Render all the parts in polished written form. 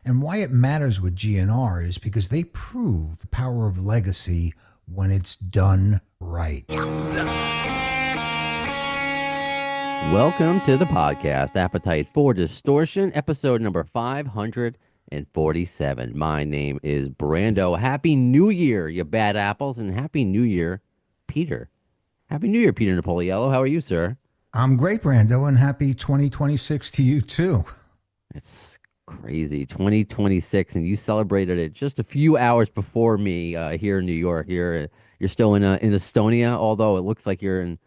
And why it matters with GNR is because they prove the power of legacy when it's done right. Welcome to the podcast, Appetite for Distortion, episode number 547. My name is Brando. Happy New Year, you bad apples, and Happy New Year, Peter. Happy New Year, Peter Napoliello. How are you, sir? I'm great, Brando, and happy 2026 to you too. It's crazy. 2026, and you celebrated it just a few hours before me here in New York. You're still in Estonia, although it looks like you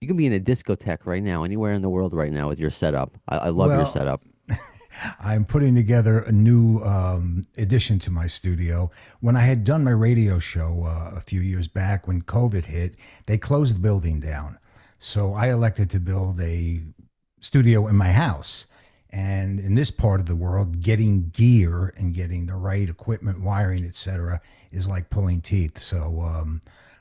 can be in a discotheque right now, anywhere in the world right now with your setup. I love your Well, setup. I'm putting together a new addition to my studio. When I had done my radio show a few years back, when COVID hit, they closed the building down. So I elected to build a studio in my house. And in this part of the world, getting gear and getting the right equipment, wiring, etc., is like pulling teeth. So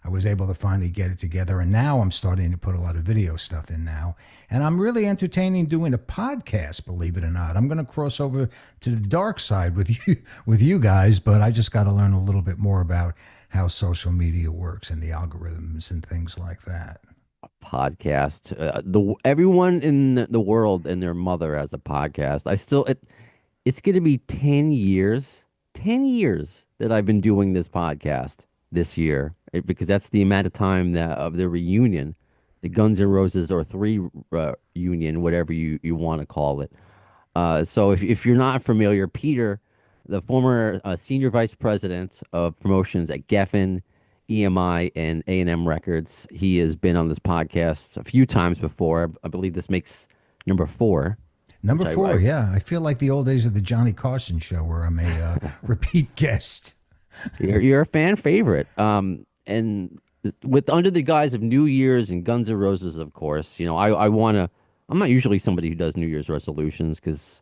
I was able to finally get it together, and now I'm starting to put a lot of video stuff in now. And I'm really entertaining doing a podcast, believe it or not. I'm going to cross over to the dark side with you guys, but I just got to learn a little bit more about how social media works and the algorithms and things like that. Podcast. The everyone in the world and their mother has a podcast. It's going to be 10 years, 10 years that I've been doing this podcast this year because that's the amount of time that of the reunion, the Guns N' Roses or three union, whatever you want to call it. So if you're not familiar, Peter, the former senior vice president of promotions at Geffen, EMI, and A&M Records, he has been on this podcast a few times before. I believe this makes number four, which Number four, yeah. I feel like the old days of the Johnny Carson show where I'm a repeat guest. you're a fan favorite. And with under the guise of New Year's and Guns N' Roses, of course, I want to. I'm not usually somebody who does New Year's resolutions because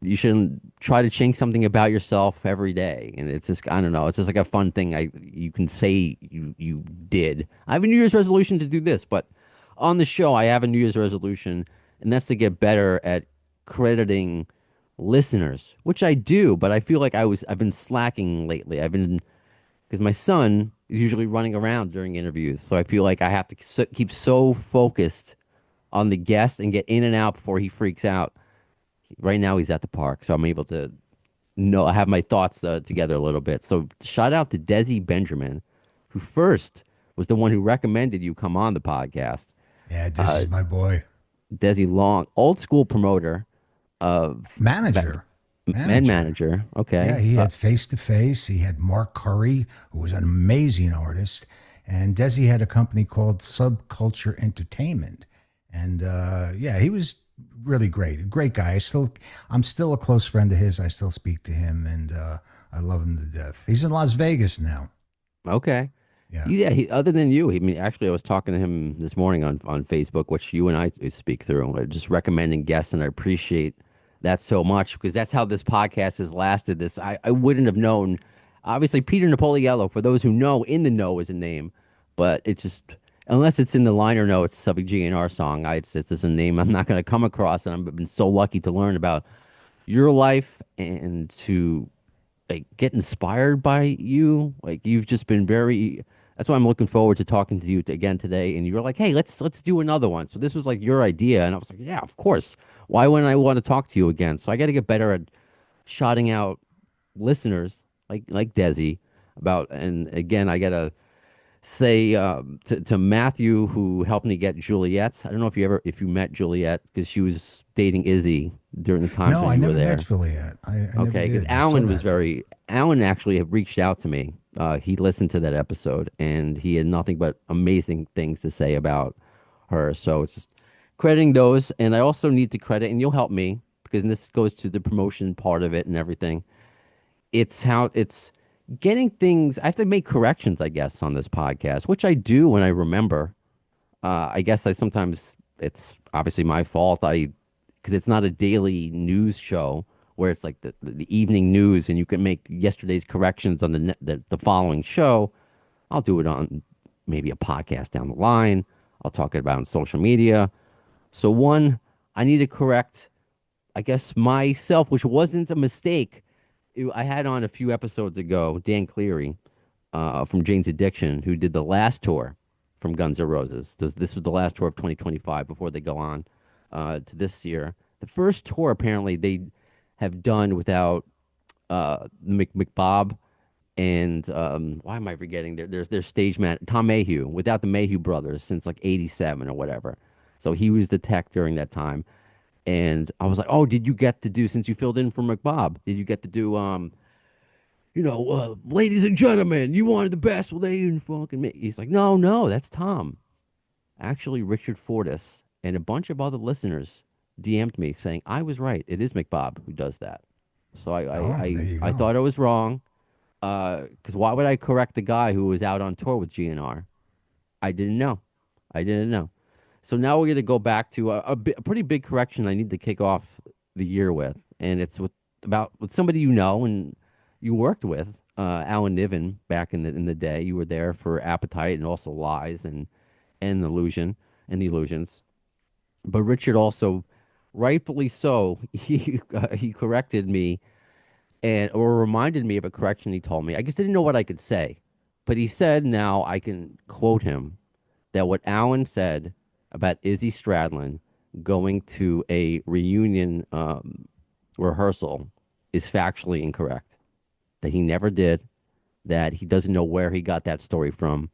you shouldn't try to change something about yourself every day. And it's just, I don't know, it's just like a fun thing you can say you did. I have a New Year's resolution to do this, but on the show I have a New Year's resolution, and that's to get better at crediting listeners, which I do, but I feel like I've been slacking lately. I've been because my son is usually running around during interviews, so I feel like I have to keep so focused on the guest and get in and out before he freaks out. Right now he's at the park, so I'm able to know I have my thoughts together a little bit. So shout out to Desi Benjamin, who first was the one who recommended you come on the podcast. Yeah, this Uh, is my boy. Desi Long, old school promoter of Manager. men Manager. manager. Yeah, Okay. he had Face to Face. He had Mark Curry, who was an amazing artist. And Desi had a company called Subculture Entertainment. And yeah, he was really great. A great guy. I'm still a close friend of his. I still speak to him, and I love him to death. He's in Las Vegas now. Okay. Yeah. Yeah. Other than you, I mean, actually, I was talking to him this morning on Facebook, which you and I speak through, just recommending guests, and I appreciate that so much because that's how this podcast has lasted. I wouldn't have known. Obviously, Peter Napoliello, for those who know, in the know is a name, but it's just unless it's in the liner notes of a GNR song, it's just a name I'm not going to come across. And I've been so lucky to learn about your life and to like get inspired by you. Like you've just been very. That's why I'm looking forward to talking to you again today. And you were like, "Hey, let's do another one." So this was like your idea, and I was like, "Yeah, of course. Why wouldn't I want to talk to you again?" So I got to get better at shouting out listeners like Desi about. And again, I got to say to Matthew who helped me get Juliet. I don't know if you met Juliet because she was dating Izzy during the times No, when I you were never met there. Juliet. I never Okay, because did. I saw Alan was that though. very Alan actually had reached out to me. He listened to that episode and he had nothing but amazing things to say about her. So it's just crediting those, and I also need to credit, and you'll help me because this goes to the promotion part of it and everything. It's how it's getting things. I have to make corrections, I guess, on this podcast, which I do when I remember. I guess I sometimes it's obviously my fault. Because it's not a daily news show where it's like the evening news and you can make yesterday's corrections on the following show. I'll do it on maybe a podcast down the line. I'll talk about it on social media. So one, I need to correct. I guess myself, which wasn't a mistake. I had on a few episodes ago Dan Cleary from Jane's Addiction, who did the last tour from Guns N' Roses. This was the last tour of 2025 before they go on to this year. The first tour apparently they have done without McBob and why am I forgetting? There's their stage man Tom Mayhew without the Mayhew brothers since like '87 or whatever. So he was the tech during that time. And I was like, "Oh, did you get to do since you filled in for McBob? Did you get to do ladies and gentlemen, you wanted the best. Well, they didn't fucking me." He's like, "No, no, that's Tom." Actually, Richard Fortus and a bunch of other listeners DM'd me saying I was right. It is McBob who does that. So Oh, there you I go. thought I was wrong. Because why would I correct the guy who was out on tour with GNR? I didn't know. I didn't know. So now we're going to go back to a pretty big correction I need to kick off the year with, and it's with somebody you know and you worked with, Alan Niven, back in the day. You were there for Appetite and also Lies and Illusion and the Illusions. But Richard also, rightfully so, he corrected me and or reminded me of a correction he told me. I just didn't know what I could say, but he said now I can quote him that what Alan said about Izzy Stradlin going to a reunion rehearsal is factually incorrect. That he never did. That he doesn't know where he got that story from.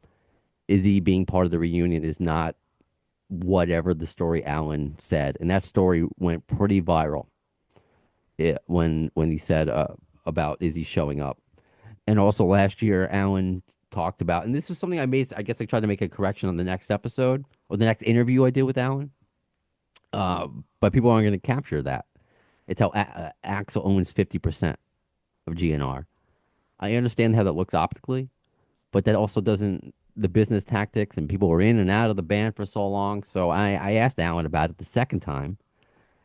Izzy being part of the reunion is not whatever the story Alan said, and that story went pretty viral when he said about Izzy showing up. And also last year, Alan talked about, and this was something I made. I guess I tried to make a correction on the next episode or the next interview I did with Alan. But people aren't going to capture that. It's how Axel owns 50% of GNR. I understand how that looks optically, but that also doesn't the business tactics and people were in and out of the band for so long. So I asked Alan about it the second time,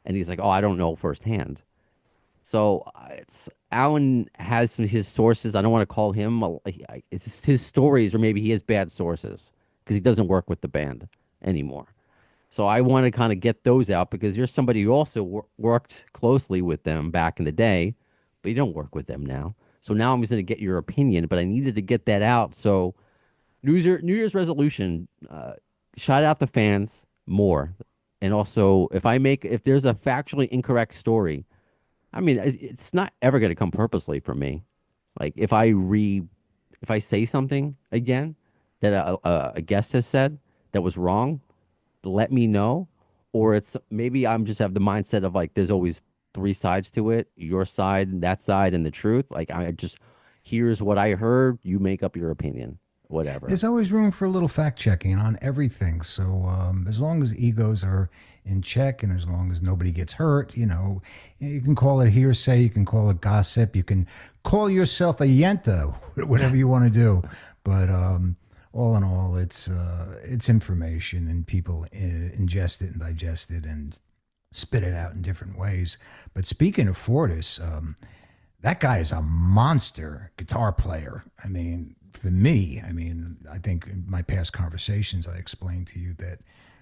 and he's like, "Oh, I don't know firsthand." So it's Alan has his sources. I don't want to call him. It's his stories, or maybe he has bad sources because he doesn't work with the band anymore. So I want to kind of get those out because you're somebody who also worked closely with them back in the day, but you don't work with them now. So now I'm just going to get your opinion, but I needed to get that out. So New Year's resolution, shout out the fans more, and also if there's a factually incorrect story, I mean, it's not ever going to come purposely from me. Like if I say something again that a guest has said that was wrong, let me know. Or it's maybe I'm just have the mindset of like there's always three sides to it, your side, that side, and the truth. Like I just here's what I heard. You make up your opinion, whatever. There's always room for a little fact checking on everything. So as long as egos are in check and as long as nobody gets hurt, you can call it hearsay, you can call it gossip, you can call yourself a yenta, whatever you want to do. But all in all, it's information and people ingest it and digest it and spit it out in different ways. But speaking of Fortis, that guy is a monster guitar player. I mean, for me, I think in my past conversations, I explained to you that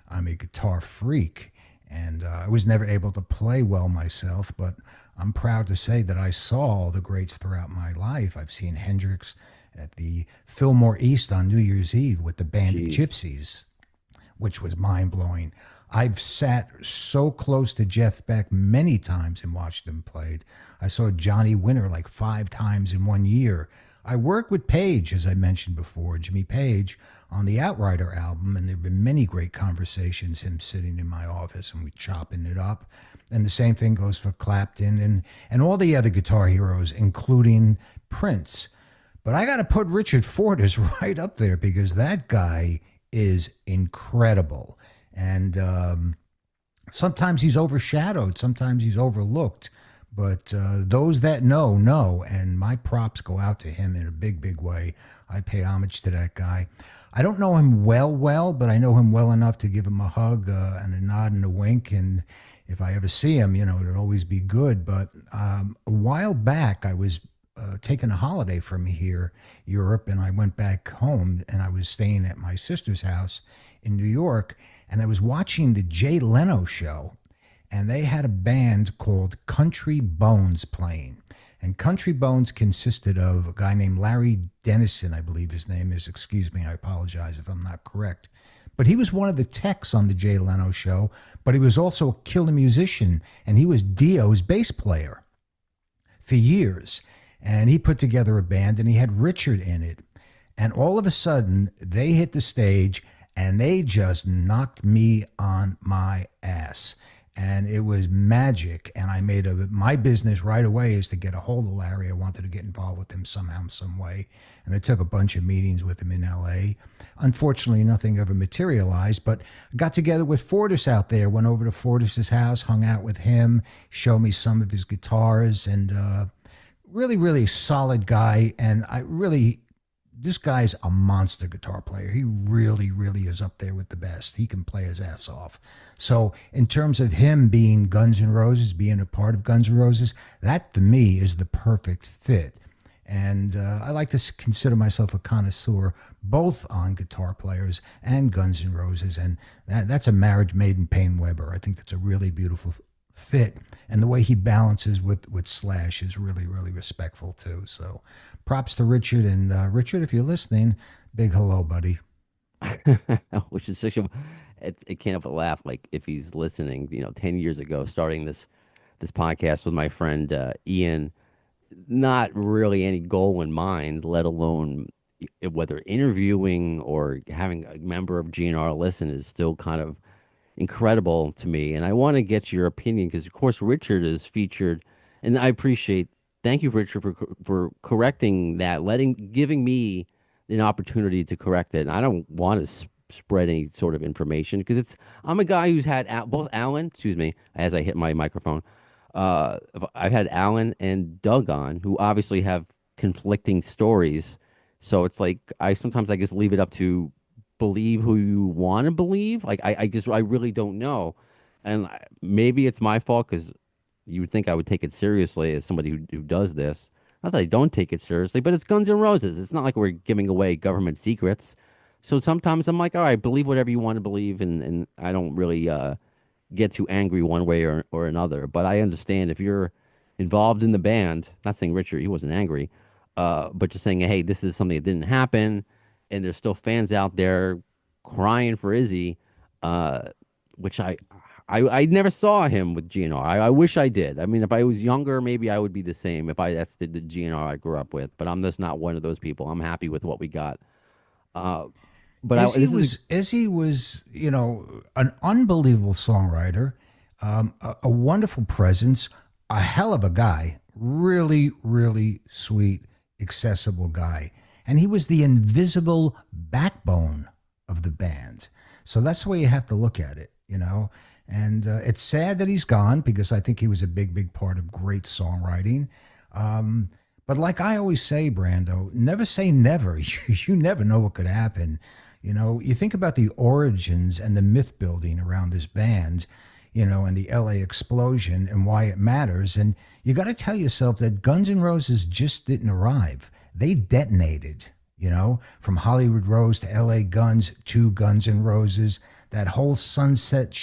I'm a guitar freak and I was never able to play well myself, but I'm proud to say that I saw all the greats throughout my life. I've seen Hendrix at the Fillmore East on New Year's Eve with the band of Jeez. Gypsies, which was mind blowing. I've sat so close to Jeff Beck many times and watched him played. I saw Johnny Winter like 5 times in one year. I worked with Page, as I mentioned before, Jimmy Page, on the Outrider album, and there have been many great conversations, him sitting in my office and we chopping it up. And the same thing goes for Clapton and all the other guitar heroes, including Prince. But I got to put Richard Fortus right up there because that guy is incredible. And sometimes he's overshadowed, sometimes he's overlooked. But those that know. And my props go out to him in a big, big way. I pay homage to that guy. I don't know him well, but I know him well enough to give him a hug and a nod and a wink. And if I ever see him, it'll always be good. But a while back, I was taking a holiday from here, Europe, and I went back home and I was staying at my sister's house in New York. And I was watching the Jay Leno show. and they had a band called Country Bones playing. And Country Bones consisted of a guy named Larry Dennison, I believe his name is. Excuse me, I apologize if I'm not correct. But he was one of the techs on the Jay Leno show, but he was also a killer musician, and he was Dio's bass player for years. And he put together a band, and he had Richard in it. And all of a sudden, they hit the stage and they just knocked me on my ass. And it was magic. And I made my business right away is to get a hold of Larry. I wanted to get involved with him somehow, some way. And I took a bunch of meetings with him in LA. Unfortunately, nothing ever materialized, but I got together with Fortis out there, went over to Fortis's house, hung out with him, showed me some of his guitars, and really, really solid guy. And I really, this guy's a monster guitar player. He really, really is up there with the best. He can play his ass off. So, in terms of him being Guns N' Roses, being a part of Guns N' Roses, that to me is the perfect fit. And I like to consider myself a connoisseur, both on guitar players and Guns N' Roses. And that's a marriage made in Paine Webber. I think that's a really beautiful fit. And the way he balances with Slash is really, really respectful too. So props to Richard. And Richard, if you're listening, big hello, buddy. Which is such a, it can't help but laugh. Like if he's listening, 10 years ago, starting this podcast with my friend Ian, not really any goal in mind, let alone whether interviewing or having a member of GNR listen is still kind of incredible to me. And I want to get your opinion because, of course, Richard is featured, and I appreciate. Thank you, Richard, for correcting that, giving me an opportunity to correct it. And I don't want to spread any sort of information because I'm a guy who's had both Alan, excuse me, as I hit my microphone. I've had Alan and Doug on, who obviously have conflicting stories. So it's like sometimes I just leave it up to believe who you want to believe. Like I really don't know, and maybe it's my fault because you would think I would take it seriously as somebody who does this. Not that I don't take it seriously, but it's Guns N' Roses. It's not like we're giving away government secrets. So sometimes I'm like, all right, believe whatever you want to believe, and I don't really get too angry one way or another. But I understand if you're involved in the band, not saying Richard, he wasn't angry, but just saying, hey, this is something that didn't happen, and there's still fans out there crying for Izzy, uh, which I never saw him with GNR. I wish I did. I mean, if I was younger, maybe I would be the same. If that's the GNR I grew up with, but I'm just not one of those people. I'm happy with what we got. Uh, but Izzy this is was Izzy was, an unbelievable songwriter, a wonderful presence, a hell of a guy, really, really sweet, accessible guy, and he was the invisible backbone of the band. So that's the way you have to look at it. And it's sad that he's gone because I think he was a big, big part of great songwriting. But like I always say, Brando, never say never. You never know what could happen. You think about the origins and the myth building around this band, and the LA explosion and why it matters. And you got to tell yourself that Guns N' Roses just didn't arrive. They detonated, from Hollywood Rose to LA Guns to Guns N' Roses. That whole Sunset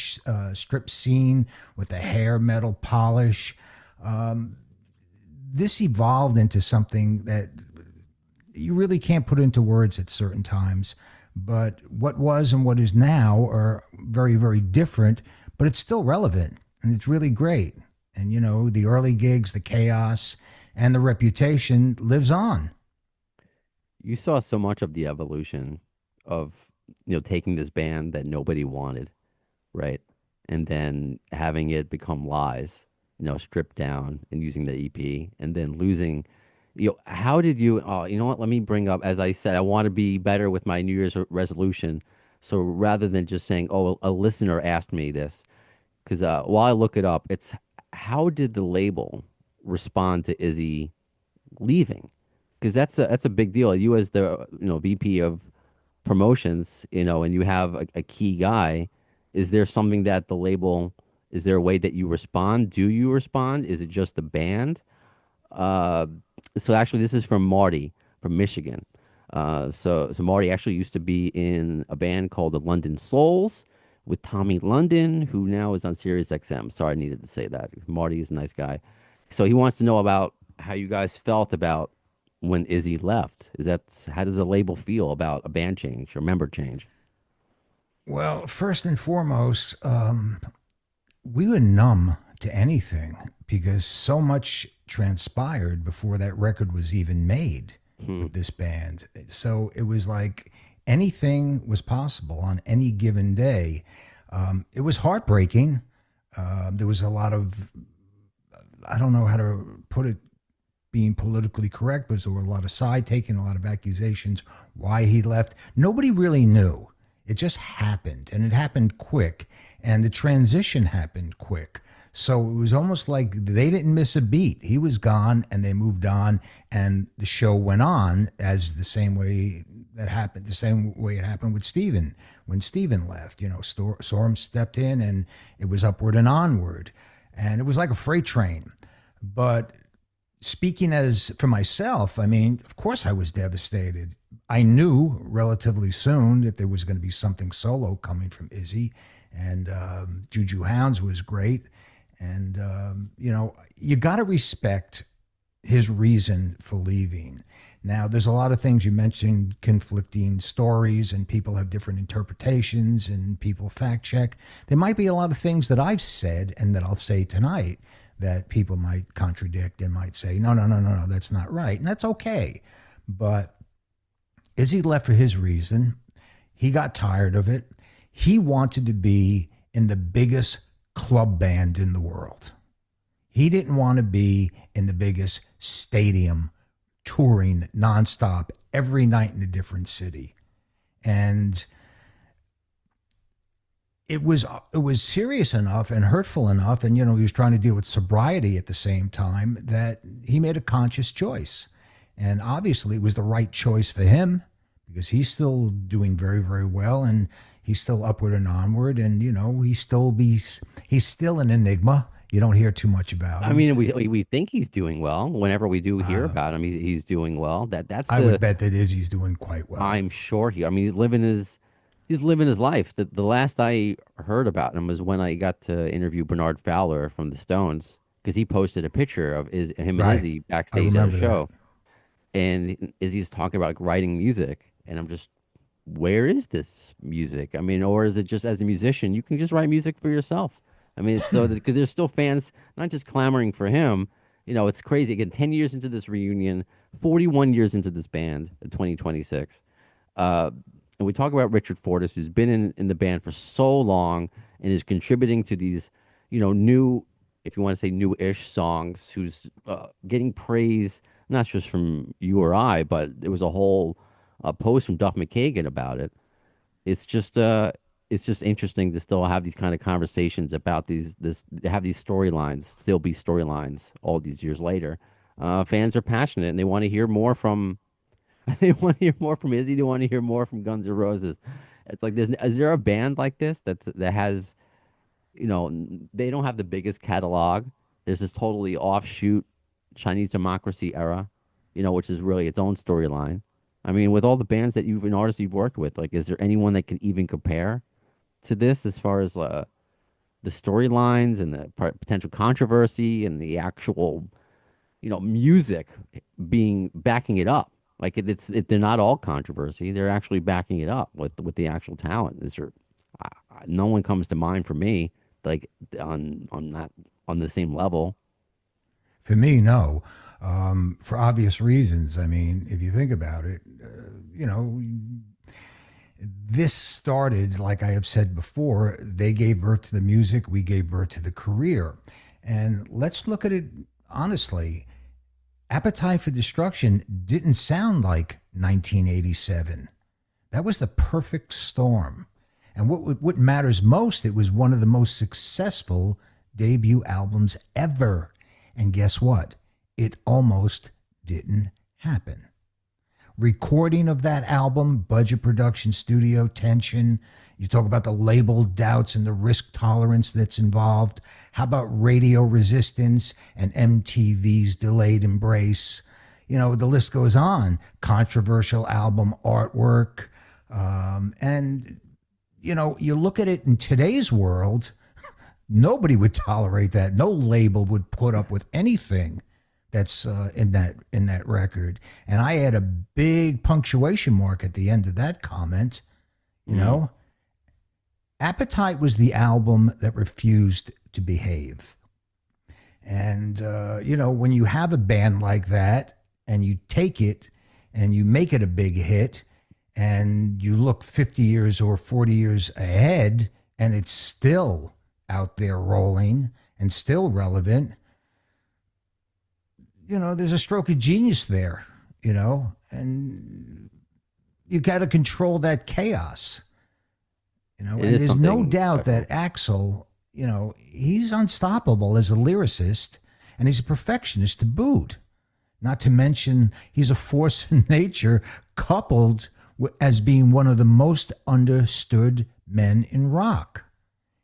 Strip scene with the hair metal polish. This evolved into something that you really can't put into words at certain times. But what was and what is now are very, very different, but it's still relevant and it's really great. And, the early gigs, the chaos, and the reputation lives on. you saw so much of the evolution of taking this band that nobody wanted, right? And then having it become Lies, stripped down and using the EP and then losing. How did you, oh, you know what? Let me bring up, as I said, I want to be better with my New Year's resolution. So rather than just saying, oh, a listener asked me this, because while I look it up, it's how did the label respond to Izzy leaving? Because that's a big deal. You as the VP of promotions, and you have a key guy, is there something that the label, is there a way that you respond? Do you respond? Is it just the band? Uh, so actually, this is from Marty from Michigan. So Marty actually used to be in a band called the London Souls, with Tommy London, who now is on Sirius XM. Sorry, I needed to say that. Marty is a nice guy. So he wants to know about how you guys felt about when Izzy left. Is that how does the label feel about a band change or member change? Well, first and foremost, we were numb to anything because so much transpired before that record was even made Hmm. with this band. So it was like anything was possible on any given day. It was heartbreaking. There was a lot of, I don't know how to put it being politically correct, but there were a lot of side taking, a lot of accusations why he left. Nobody really knew. It just happened, and it happened quick, and the transition happened quick. So it was almost like they didn't miss a beat. He was gone, and they moved on, and the show went on as the same way that happened, the same way it happened with Steven when Steven left. You know, Storm stepped in, and it was upward and onward, and it was like a freight train. But speaking as for myself, I mean, of course I was devastated. I knew relatively soon that there was going to be something solo coming from Izzy, and Juju Hounds was great. And, you know, you got to respect his reason for leaving. Now, there's a lot of things you mentioned, conflicting stories, and people have different interpretations, and people fact check. There might be a lot of things that I've said and that I'll say tonight that people might contradict and might say, no, no, no, no, no, that's not right. And that's okay. But Izzy left for his reason. He got tired of it. He wanted to be in the biggest club band in the world. He didn't want to be in the biggest stadium touring nonstop every night in a different city. And it was serious enough and hurtful enough, and he was trying to deal with sobriety at the same time, that he made a conscious choice. And obviously it was the right choice for him because he's still doing very, very well, and he's still upward and onward, and he's still an enigma. You don't hear too much about I him. mean, we think he's doing well. Whenever we do hear about him, he's doing well. That's I would the bet that Izzy's doing quite well. I'm sure he. I mean, he's living his life. The last I heard about him was when I got to interview Bernard Fowler from the Stones because he posted a picture of him and Right. Izzy I backstage at a remember that. show, and Izzy's talking about writing music, and I'm just, where is this music? I mean, or is it just as a musician you can just write music for yourself? I mean, it's so because there's still fans not just clamoring for him. It's crazy. Again, 10 years into this reunion, 41 years into this band, 2026. Uh, and we talk about Richard Fortus, who's been in the band for so long and is contributing to these, new, if you want to say new-ish songs, who's getting praise, not just from you or I, but there was a whole post from Duff McKagan about it. It's just, it's just interesting to still have these kind of conversations about have these storylines, still be storylines all these years later. Fans are passionate and they want to hear more from they want to hear more from Izzy. They want to hear more from Guns N' Roses. It's like, is there a band like this that has, they don't have the biggest catalog. There's this totally offshoot Chinese democracy era, which is really its own storyline. I mean, with all the bands that and artists you've worked with, like, is there anyone that can even compare to this as far as the storylines and the potential controversy and the actual music being backing it up. Like they're not all controversy. They're actually backing it up with the actual talent. Is there? No one comes to mind for me, like on that on the same level. For me, no. For obvious reasons. I mean, if you think about it, this started, like I have said before, they gave birth to the music, we gave birth to the career. And let's look at it honestly. Appetite for Destruction didn't sound like 1987. That was the perfect storm. And what matters most, it was one of the most successful debut albums ever. And guess what? It almost didn't happen. Recording of that album, budget production, studio tension. You talk about the label doubts and the risk tolerance that's involved. How about radio resistance and MTV's delayed embrace? The list goes on. Controversial album artwork. And you look at it in today's world, nobody would tolerate that. No label would put up with anything that's in that record. And I had a big punctuation mark at the end of that comment. You Mm, know, Appetite was the album that refused to behave. And when you have a band like that and you take it and you make it a big hit, and you look 50 years or 40 years ahead and it's still out there rolling and still relevant, there's a stroke of genius there, and you got to control that chaos, it and is there's no something doubt special. that Axel, he's unstoppable as a lyricist and he's a perfectionist to boot. Not to mention, he's a force in nature, coupled as being one of the most understood men in rock.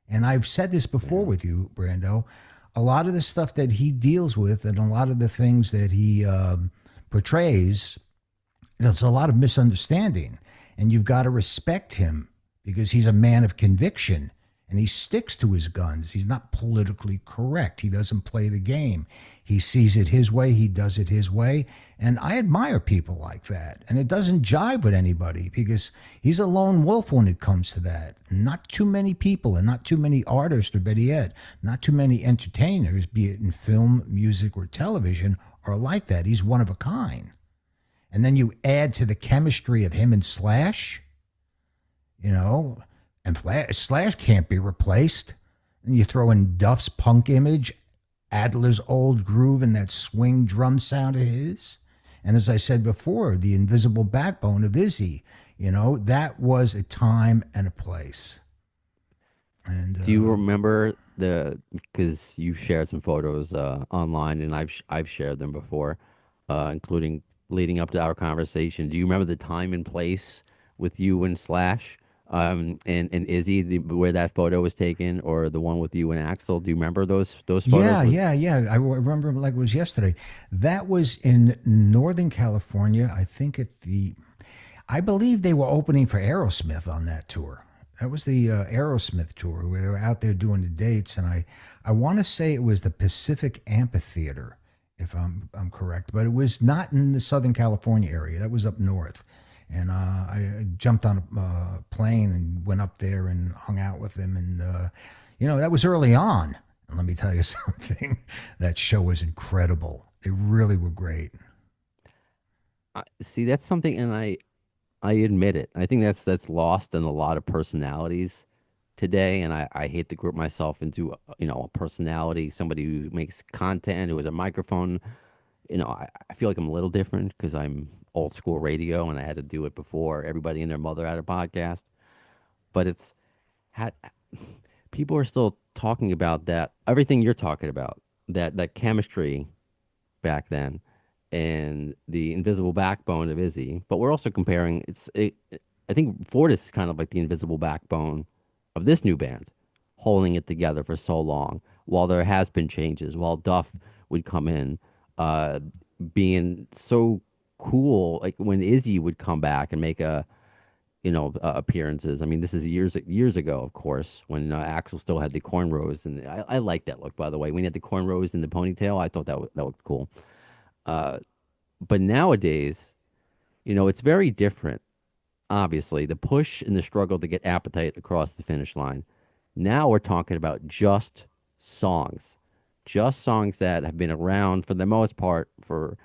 And I've said this before Yeah. with you, Brando. A lot of the stuff that he deals with and a lot of the things that he portrays, there's a lot of misunderstanding. And you've got to respect him because he's a man of conviction and he sticks to his guns. He's not politically correct. He doesn't play the game. He sees it his way, he does it his way. And I admire people like that. And it doesn't jive with anybody because he's a lone wolf when it comes to that. Not too many people and not too many artists, or better yet, not too many entertainers, be it in film, music, or television, are like that. He's one of a kind. And then you add to the chemistry of him and Slash, you know, and Slash can't be replaced. And you throw in Duff's punk image, Adler's old groove, and that swing drum sound of his. And as I said before, the invisible backbone of Izzy, that was a time and a place. And Do you remember because you shared some photos online, and I've shared them before, including leading up to our conversation. Do you remember the time and place with you and Slash, and Izzy, where that photo was taken, or the one with you and Axel? Do you remember those photos yeah, with? yeah, yeah. I remember like it was yesterday. That was in Northern California. I believe they were opening for Aerosmith on that tour. That was the Aerosmith tour where they were out there doing the dates, and I want to say it was the Pacific Amphitheater, if I'm correct, but it was not in the Southern California area. That was up north, and I jumped on a plane and went up there and hung out with them, and that was early on. And let me tell you something, that show was incredible. They really were great. See, that's something, and I admit it. I think that's lost in a lot of personalities today, and I hate to group myself into a personality, somebody who makes content, who has a microphone. I feel like I'm a little different because I'm old school radio, and I had to do it before everybody and their mother had a podcast. But it's had people are still talking about that everything you're talking about, that chemistry back then and the invisible backbone of Izzy. But we're also comparing I think Fortis is kind of like the invisible backbone of this new band, holding it together for so long while there has been changes, while Duff would come in, uh, being so cool, like when Izzy would come back and make appearances. I mean, this is years ago, of course, when Axel still had the cornrows, and I like that look, by the way. When he had the cornrows and the ponytail, I thought that looked cool. Uh, but nowadays, it's very different. Obviously, the push and the struggle to get Appetite across the finish line. Now we're talking about songs, just songs that have been around for the most part for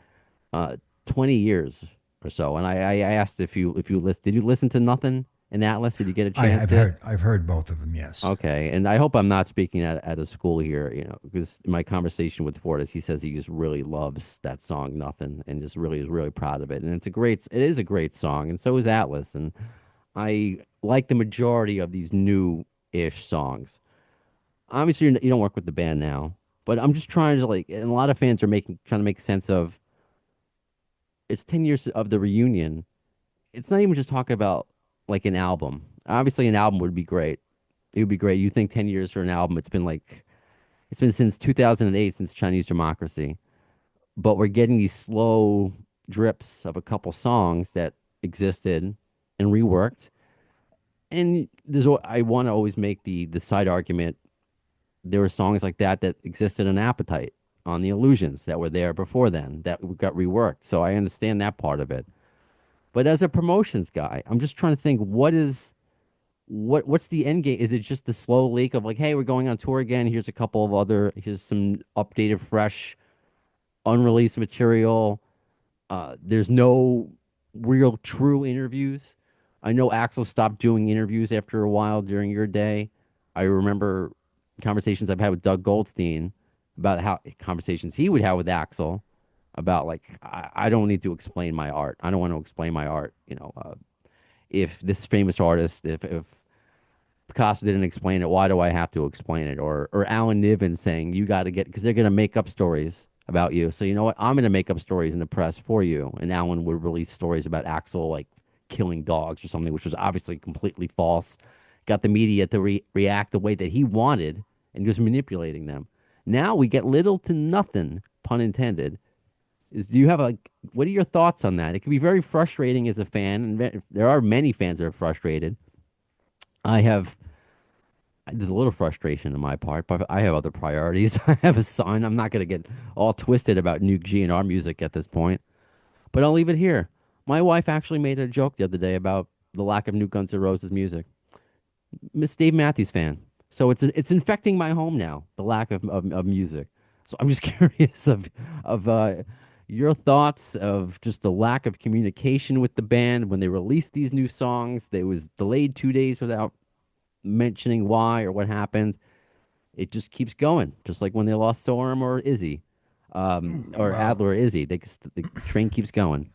uh, 20 years or so. And I asked if you listen, did you listen to Nothing in Atlas? Did you get a I, chance I've to? heard I've heard both of them. Yes. Okay, and I hope I'm not speaking at a school here, because in my conversation with Fortis, he says he just really loves that song, Nothing, and just really is really proud of it. And it is a great song, and so is Atlas. And I like the majority of these new-ish songs. Obviously, you don't work with the band now, but I'm just trying to and a lot of fans are trying to make sense of it's 10 years of the reunion. It's not even just talking about like an album. Obviously, an album would be great. It would be great. You think 10 years for an album, it's been since 2008 since Chinese Democracy. But we're getting these slow drips of a couple songs that existed and reworked. And I want to always make the side argument. There were songs like that existed in Appetite on the Illusions that were there before then that got reworked. So I understand that part of it. But as a promotions guy, I'm just trying to think what's the end game? Is it just the slow leak of like, hey, we're going on tour again. Here's some updated, fresh, unreleased material. There's no real true interviews. I know Axel stopped doing interviews after a while during your day. I remember conversations I've had with Doug Goldstein about how conversations he would have with Axel about like I don't need to explain my art. I don't want to explain my art. If this famous artist, if Picasso didn't explain it, why do I have to explain it? Or Alan Niven saying you got to get because they're going to make up stories about you. So you know what? I'm going to make up stories in the press for you. And Alan would release stories about Axel like killing dogs or something, which was obviously completely false. Got the media to react the way that he wanted and just manipulating them. Now we get little to nothing, pun intended. Do you have what are your thoughts on that? It can be very frustrating as a fan, and there are many fans that are frustrated. I have there's a little frustration on my part, but I have other priorities. I have a son. I'm not going to get all twisted about new GNR music at this point, but I'll leave it here. My wife actually made a joke the other day about the lack of new Guns N' Roses music. Miss Dave Matthews fan. So it's infecting my home now, the lack of music. So I'm just curious of your thoughts of just the lack of communication with the band when they released these new songs. They was delayed 2 days without mentioning why or what happened. It just keeps going, just like when they lost Sorum or Izzy, or Well, Adler or Izzy. The train keeps going.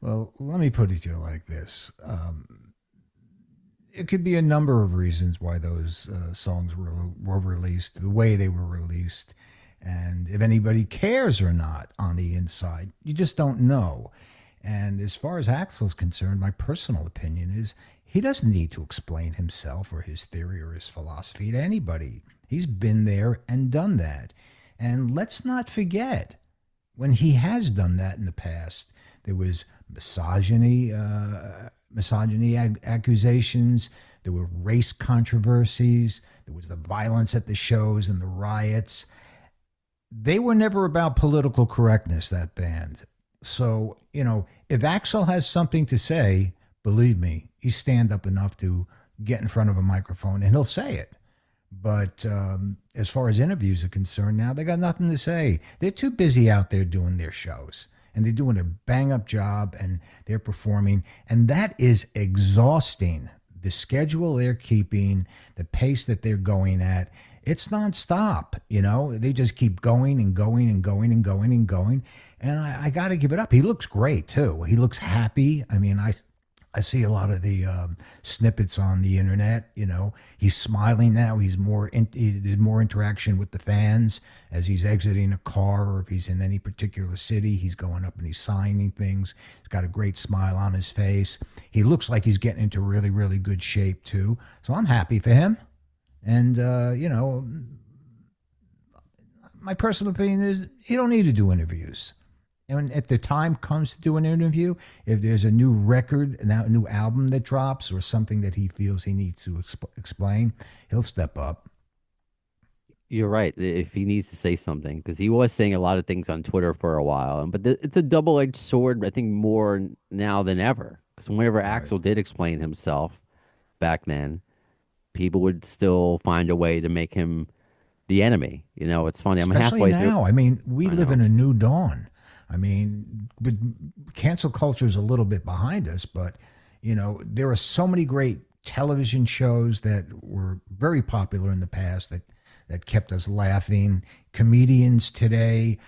well, let me put it to you like this. It could be a number of reasons why those songs were released the way they were released, and if anybody cares or not on the inside, you just don't know. And as far as Axel's concerned, my personal opinion is he doesn't need to explain himself or his theory or his philosophy to anybody. He's been there and done that. And let's not forget when he has done that in the past, there was accusations, there were race controversies, there was the violence at the shows and the riots. They were never about political correctness, that band. So, if Axel has something to say, believe me, he's stand up enough to get in front of a microphone and he'll say it. But as far as interviews are concerned, now they got nothing to say. They're too busy out there doing their shows, and they're doing a bang up job, and they're performing, and that is exhausting. The schedule they're keeping, the pace that they're going at, it's nonstop. They just keep going and going and going and going and going. And I got to give it up. He looks great too. He looks happy. I mean, I see a lot of the snippets on the internet. He's smiling now. There's more interaction with the fans as he's exiting a car, or if he's in any particular city, he's going up and he's signing things. He's got a great smile on his face. He looks like he's getting into really, really good shape too. So I'm happy for him. And my personal opinion is he don't need to do interviews. And if the time comes to do an interview, if there's a new record, a new album that drops, or something that he feels he needs to explain, he'll step up. You're right. If he needs to say something, because he was saying a lot of things on Twitter for a while, but it's a double-edged sword. I think more now than ever. Because whenever Right. Axel did explain himself back then, people would still find a way to make him the enemy. It's funny. I'm Especially halfway through. now. I mean, we I live know. in a new dawn. I mean, but cancel culture is a little bit behind us, but there are so many great television shows that were very popular in the past that kept us laughing. Comedians today,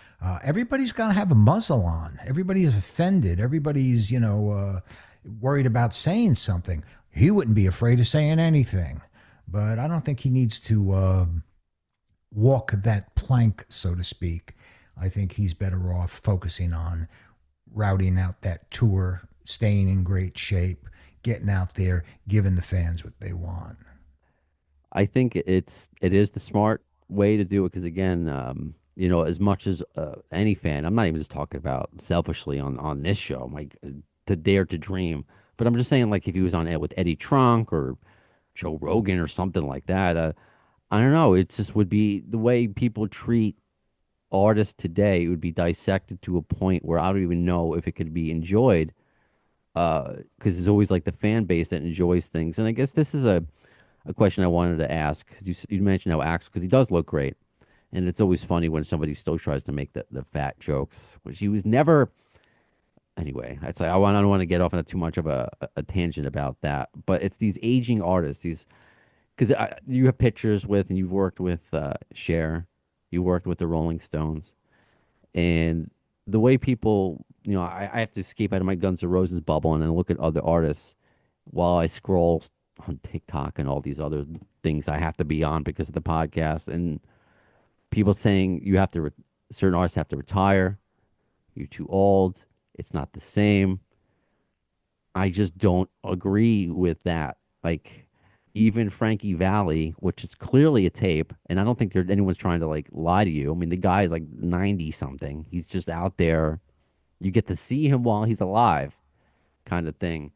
everybody's got to have a muzzle on. Everybody is offended. Everybody's worried about saying something. He wouldn't be afraid of saying anything, but I don't think he needs to walk that plank, so to speak. I think he's better off focusing on routing out that tour, staying in great shape, getting out there, giving the fans what they want. I think it is the smart way to do it because again, as much as any fan, I'm not even just talking about selfishly on this show, like to dare to dream. But I'm just saying, like, if he was on Ed with Eddie Trunk or Joe Rogan or something like that, I don't know. It just would be the way people treat artists today. It would be dissected to a point where I don't even know if it could be enjoyed. Because there's always like the fan base that enjoys things. And I guess this is a question I wanted to ask because you mentioned how Axel, because he does look great. And it's always funny when somebody still tries to make the fat jokes, which he was never. Anyway, it's like I don't want to get off on too much of a tangent about that. But it's these aging artists, these because you have pictures with, and you've worked with Cher, you worked with the Rolling Stones, and the way people, I have to escape out of my Guns N' Roses bubble and then look at other artists while I scroll on TikTok and all these other things I have to be on because of the podcast, and people saying you have to, certain artists have to retire, you're too old, it's not the same. I just don't agree with that. Like, even Frankie Valli, which is clearly a tape, and I don't think anyone's trying to like lie to you. I mean, the guy is like 90 something. He's just out there. You get to see him while he's alive, kind of thing.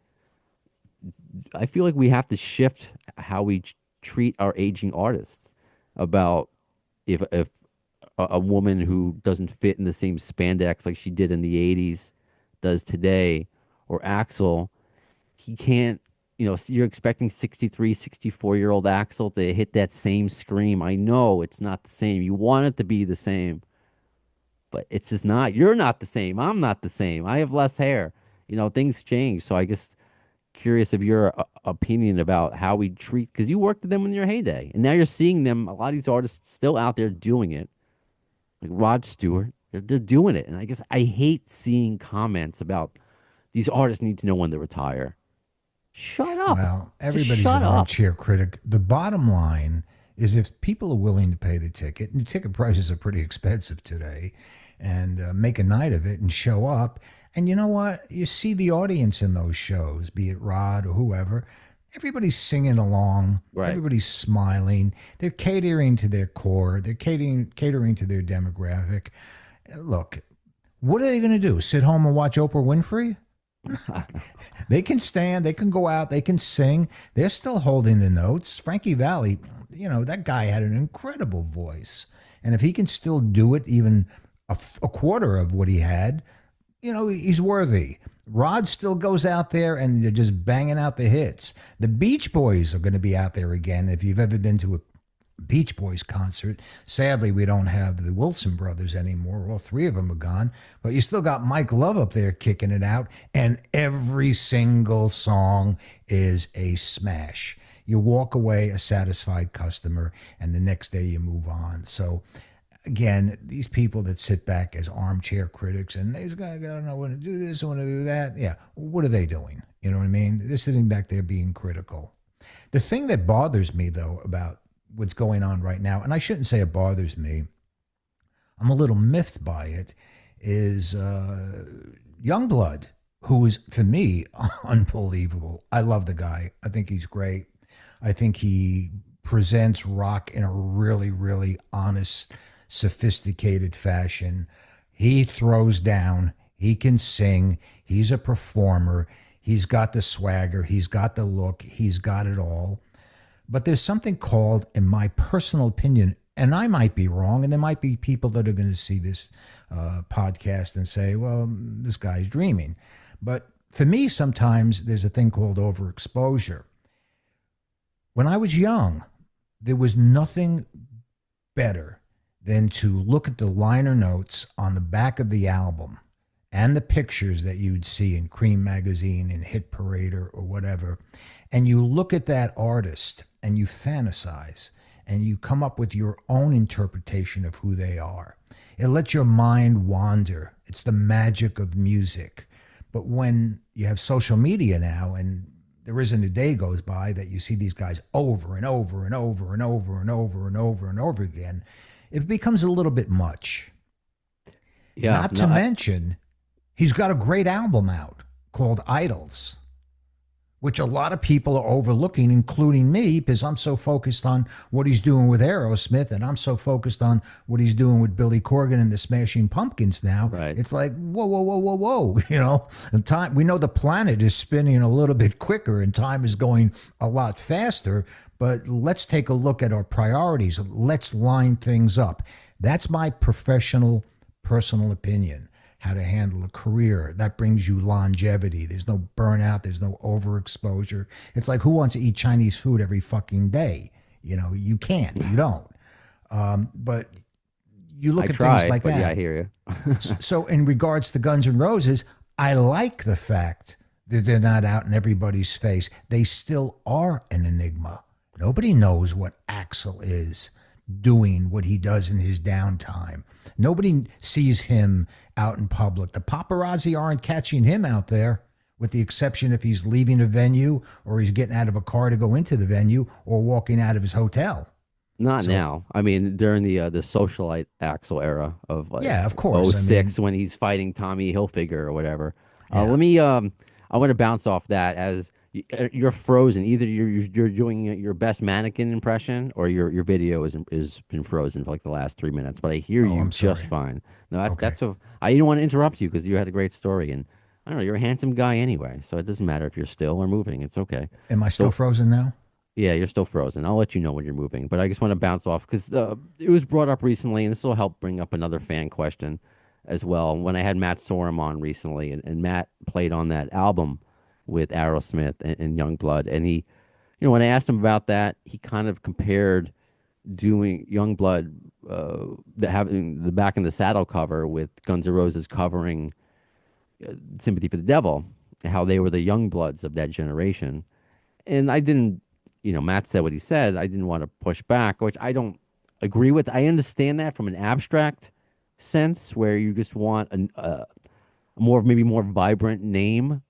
I feel like we have to shift how we treat our aging artists about if a woman who doesn't fit in the same spandex like she did in the 80s does today, or Axel, he can't, you're expecting 63, 64-year-old Axel to hit that same scream. I know it's not the same. You want it to be the same, but it's just not. You're not the same. I'm not the same. I have less hair. Things change. So I guess curious of your opinion about how we treat, because you worked with them in your heyday, and now you're seeing them. A lot of these artists still out there doing it, like Rod Stewart. They're doing it, and I guess I hate seeing comments about these artists need to know when to retire. Shut up. Well, Just everybody's shut an up. armchair critic. The bottom line is if people are willing to pay the ticket, and the ticket prices are pretty expensive today, and make a night of it and show up. And you know what? You see the audience in those shows, be it Rod or whoever. Everybody's singing along. Right. Everybody's smiling. They're catering to their core. They're catering to their demographic. Look, what are they going to do? Sit home and watch Oprah Winfrey? They can stand, they can go out, they can sing. They're still holding the notes. Frankie Valli, that guy had an incredible voice. And if he can still do it, even a quarter of what he had, he's worthy. Rod still goes out there and they're just banging out the hits. The Beach Boys are going to be out there again. If you've ever been to a Beach Boys concert. Sadly, we don't have the Wilson brothers anymore. All three of them are gone. But you still got Mike Love up there kicking it out, and every single song is a smash. You walk away a satisfied customer, and the next day you move on. So, again, these people that sit back as armchair critics and these guys, I don't know when to do this, I want to do that. Yeah, what are they doing? You know what I mean? They're sitting back there being critical. The thing that bothers me, though, about what's going on right now, and I shouldn't say it bothers me, I'm a little miffed by it, is Youngblood, who is, for me, unbelievable. I love the guy. I think he's great. I think he presents rock in a really, really honest, sophisticated fashion. He throws down. He can sing. He's a performer. He's got the swagger. He's got the look. He's got it all. But there's something called, in my personal opinion, and I might be wrong, and there might be people that are going to see this podcast and say, well, this guy's dreaming. But for me, sometimes there's a thing called overexposure. When I was young, there was nothing better than to look at the liner notes on the back of the album and the pictures that you'd see in Cream Magazine and Hit Parade or whatever, and you look at that artist and you fantasize and you come up with your own interpretation of who they are. It lets your mind wander. It's the magic of music. But when you have social media now, and there isn't a day goes by that you see these guys over and over and over and over and over and over and over again, it becomes a little bit much. Yeah. Not to mention, he's got a great album out called Idols. which a lot of people are overlooking, including me, because I'm so focused on what he's doing with Aerosmith, and I'm so focused on what he's doing with Billy Corgan and the Smashing Pumpkins now. Right. It's like, whoa, whoa, whoa, whoa, whoa. And time, we know the planet is spinning a little bit quicker and time is going a lot faster, but let's take a look at our priorities. Let's line things up. That's my professional, personal opinion. How to handle a career that brings you longevity. There's no burnout. There's no overexposure. It's like, who wants to eat Chinese food every fucking day? You can't. You don't. But you look I at tried, things like but that. yeah, I hear you. So, in regards to Guns N' Roses, I like the fact that they're not out in everybody's face. They still are an enigma. Nobody knows what Axl is doing, what he does in his downtime. Nobody sees him out in public. The paparazzi aren't catching him out there, with the exception if he's leaving a venue or he's getting out of a car to go into the venue or walking out of his hotel. Not So, now. I mean, during the socialite Axel era of like yeah, of course. I '06 mean, when he's fighting Tommy Hilfiger or whatever. yeah. Let me I want to bounce off that as you're frozen. Either you're doing your best mannequin impression or your video is been frozen for like the last 3 minutes. But I hear Oh, you I'm just sorry. fine. No, Okay. I didn't want to interrupt you because you had a great story and I don't know, you're a handsome guy anyway, so it doesn't matter if you're still or moving. It's okay. Am I still So frozen now? yeah, you're still frozen. I'll let you know when you're moving, but I just want to bounce off because it was brought up recently, and this will help bring up another fan question as well. When I had Matt Sorum on recently, and Matt played on that album with Aerosmith and Youngblood, and when I asked him about that, he kind of compared doing Youngblood, having the Back in the Saddle cover with Guns N' Roses covering Sympathy for the Devil, how they were the Youngbloods of that generation. And I didn't, Matt said what he said. I didn't want to push back, which I don't agree with. I understand that from an abstract sense, where you just want maybe more vibrant name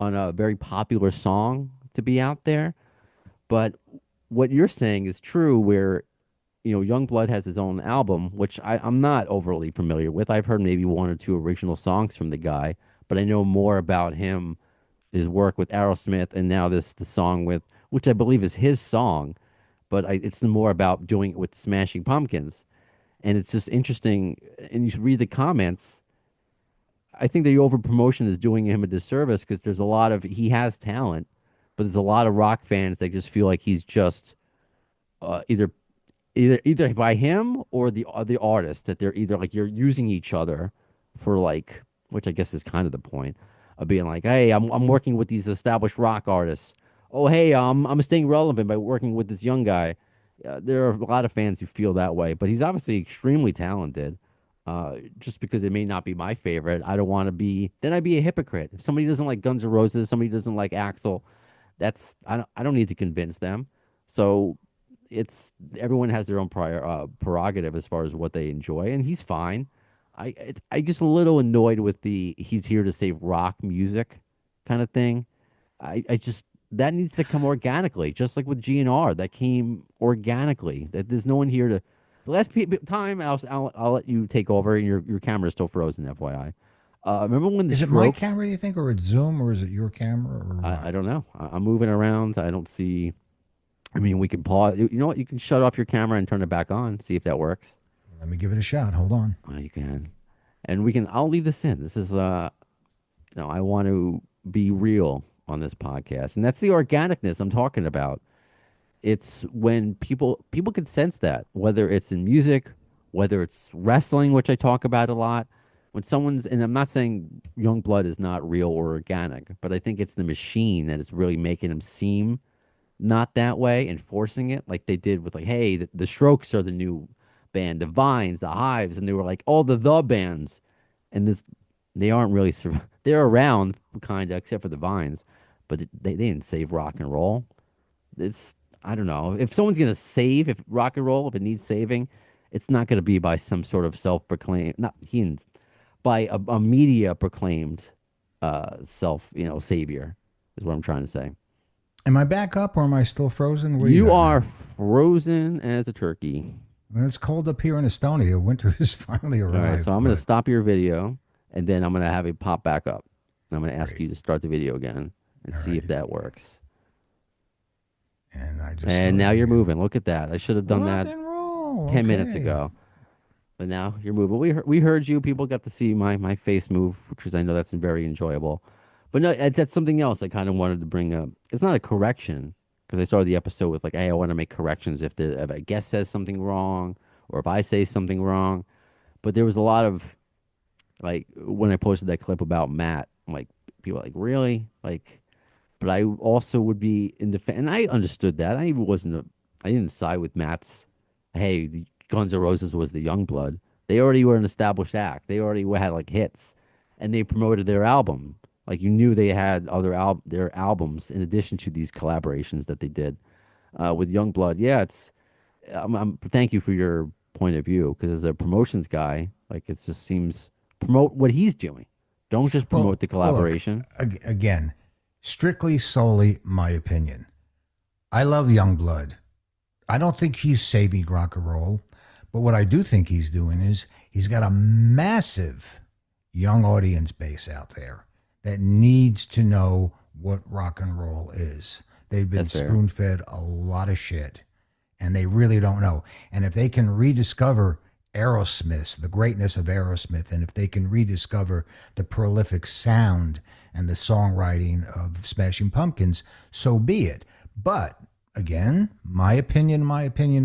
on a very popular song to be out there. But what you're saying is true, where Youngblood has his own album, which I'm not overly familiar with. I've heard maybe one or two original songs from the guy, but I know more about him, his work with Aerosmith, and now the song with, which I believe is his song, but it's more about doing it with Smashing Pumpkins, and it's just interesting. And you read the comments. I think the over promotion is doing him a disservice because he has talent, but there's a lot of rock fans that just feel like he's just either either by him or the artist, that they're either like you're using each other for like, which I guess is kind of the point of being like, hey, I'm working with these established rock artists. Oh, hey, I'm staying relevant by working with this young guy. There are a lot of fans who feel that way, but he's obviously extremely talented. Just because it may not be my favorite, I don't want to be. Then I'd be a hypocrite. If somebody doesn't like Guns N' Roses, somebody doesn't like Axl, I don't need to convince them. So it's everyone has their own prerogative as far as what they enjoy, and he's fine. I just a little annoyed with the he's here to save rock music kind of thing. I just that needs to come organically, just like with GNR, that came organically. That there's no one here to. The last time I'll let you take over, and your camera is still frozen, FYI. Remember when the Is it my Strokes? camera, you think, or it's Zoom, or is it your camera, or I what? don't know. I'm moving around. I don't see. I mean, we can pause. You know what? You can shut off your camera and turn it back on. See if that works. Let me give it a shot. Hold on. You can, and we can. I'll leave this in. This is I want to be real on this podcast, and that's the organicness I'm talking about. It's when people can sense that, whether it's in music, whether it's wrestling, which I talk about a lot. When someone's, and I'm not saying young blood is not real or organic, but I think it's the machine that is really making them seem not that way and forcing it, like they did with like, hey, the Strokes are the new band, the Vines, the Hives, and they were like all the bands, and they aren't really they're around kind of except for the Vines, but they didn't save rock and roll. It's I don't know if someone's gonna save if rock and roll if it needs saving, it's not gonna be by some sort of self-proclaimed not he by a media proclaimed self savior is what I'm trying to say. Am I back up or am I still frozen? What do you You got are now? frozen as a turkey. Well, it's cold up here in Estonia. Winter has finally All right, so arrived, I'm going to but stop your video and then I'm going to have it pop back up. I'm going to ask great. you to start the video again. and All see if right. that works. And I just And now started you're again. moving. Look at that. I should have done Rock that and roll. 10 minutes Okay. ago. But now you're moving. We heard you. People got to see my face move, which is I know that's very enjoyable. But no, that's something else I kind of wanted to bring up. It's not a correction because I started the episode with like, hey, I want to make corrections if a guest says something wrong or if I say something wrong. But there was a lot of like when I posted that clip about Matt, like people are like really like. But I also would be in defense, and I understood that. I didn't side with Matt's. Hey, the Guns N' Roses was the young blood. They already were an established act. They already had like hits, and they promoted their album. Like you knew they had their albums in addition to these collaborations that they did with Young Blood. Yeah, it's. Thank you for your point of view because as a promotions guy, like it just seems promote what he's doing. Don't just promote Well, the look, collaboration. again, strictly solely my opinion. I love Youngblood. I don't think he's saving rock and roll, but what I do think he's doing is he's got a massive young audience base out there that needs to know what rock and roll is. They've been That's fair. spoon fed a lot of shit and they really don't know. And if they can rediscover Aerosmith, the greatness of Aerosmith, and if they can rediscover the prolific sound and the songwriting of Smashing Pumpkins, so be it. But again, my opinion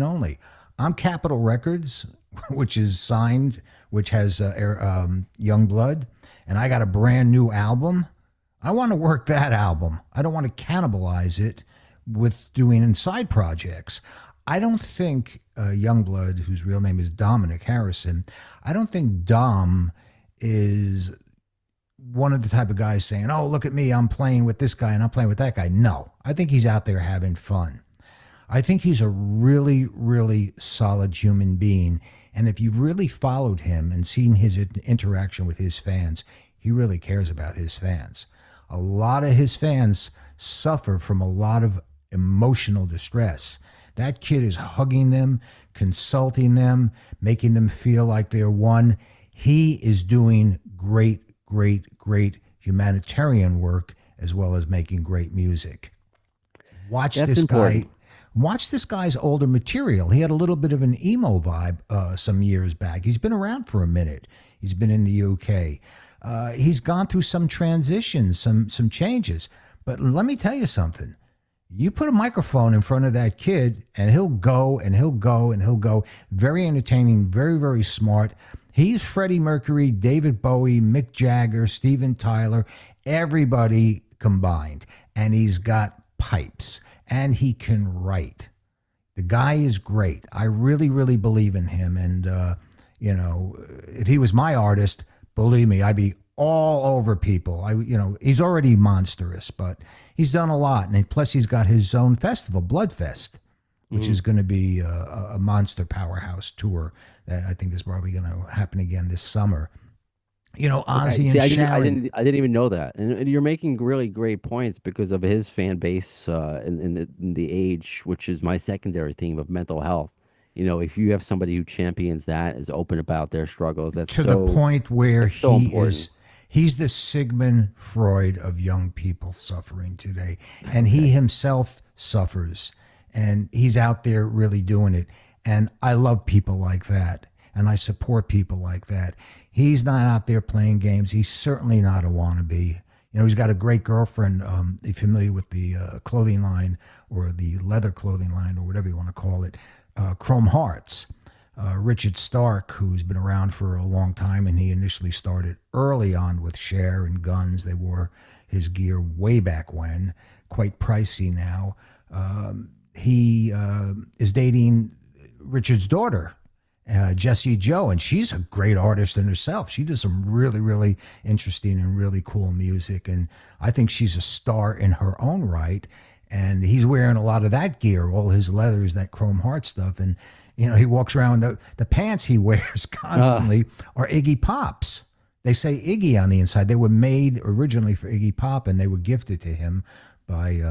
only. I'm Capitol Records, which is signed, which has Young Blood, and I got a brand new album. I want to work that album. I don't want to cannibalize it with doing side projects. I don't think Youngblood, whose real name is Dominic Harrison, I don't think Dom is one of the type of guys saying, "Oh, look at me, I'm playing with this guy and I'm playing with that guy." No, I think he's out there having fun. I think he's a really, really solid human being. And if you've really followed him and seen his interaction with his fans, he really cares about his fans. A lot of his fans suffer from a lot of emotional distress. That kid is hugging them, consulting them, making them feel like they're one. He is doing great, great, great humanitarian work as well as making great music. Watch That's this guy. important. Watch this guy's older material. He had a little bit of an emo vibe some years back. He's been around for a minute. He's been in the UK. He's gone through some transitions, some changes. But let me tell you something. You put a microphone in front of that kid, and he'll go and he'll go and he'll go. Very entertaining, very, very smart. He's Freddie Mercury, David Bowie, Mick Jagger, Steven Tyler, everybody combined. And he's got pipes, and he can write. The guy is great. I really, really believe in him. And, if he was my artist, believe me, I'd be all over people. He's already monstrous, but he's done a lot. And plus, he's got his own festival, Bloodfest, which is going to be a monster powerhouse tour that I think is probably going to happen again this summer. Okay, Ozzy see, and Sharon. I didn't even know that, and you're making really great points because of his fan base in the age, which is my secondary theme of mental health. If you have somebody who champions that, is open about their struggles, To the point where that's so important. he's the Sigmund Freud of young people suffering today. And he himself suffers. And he's out there really doing it. And I love people like that. And I support people like that. He's not out there playing games. He's certainly not a wannabe. He's got a great girlfriend. You familiar with the clothing line or the leather clothing line or whatever you want to call it, Chrome Hearts. Richard Stark, who's been around for a long time, and he initially started early on with Cher and Guns. They wore his gear way back when, quite pricey now. He is dating Richard's daughter, Jessie Joe, and she's a great artist in herself. She does some really, really interesting and really cool music, and I think she's a star in her own right. And he's wearing a lot of that gear, all his leathers, that Chrome Heart stuff, and he walks around. The pants he wears constantly are Iggy Pop's. They say Iggy on the inside. They were made originally for Iggy Pop, and they were gifted to him by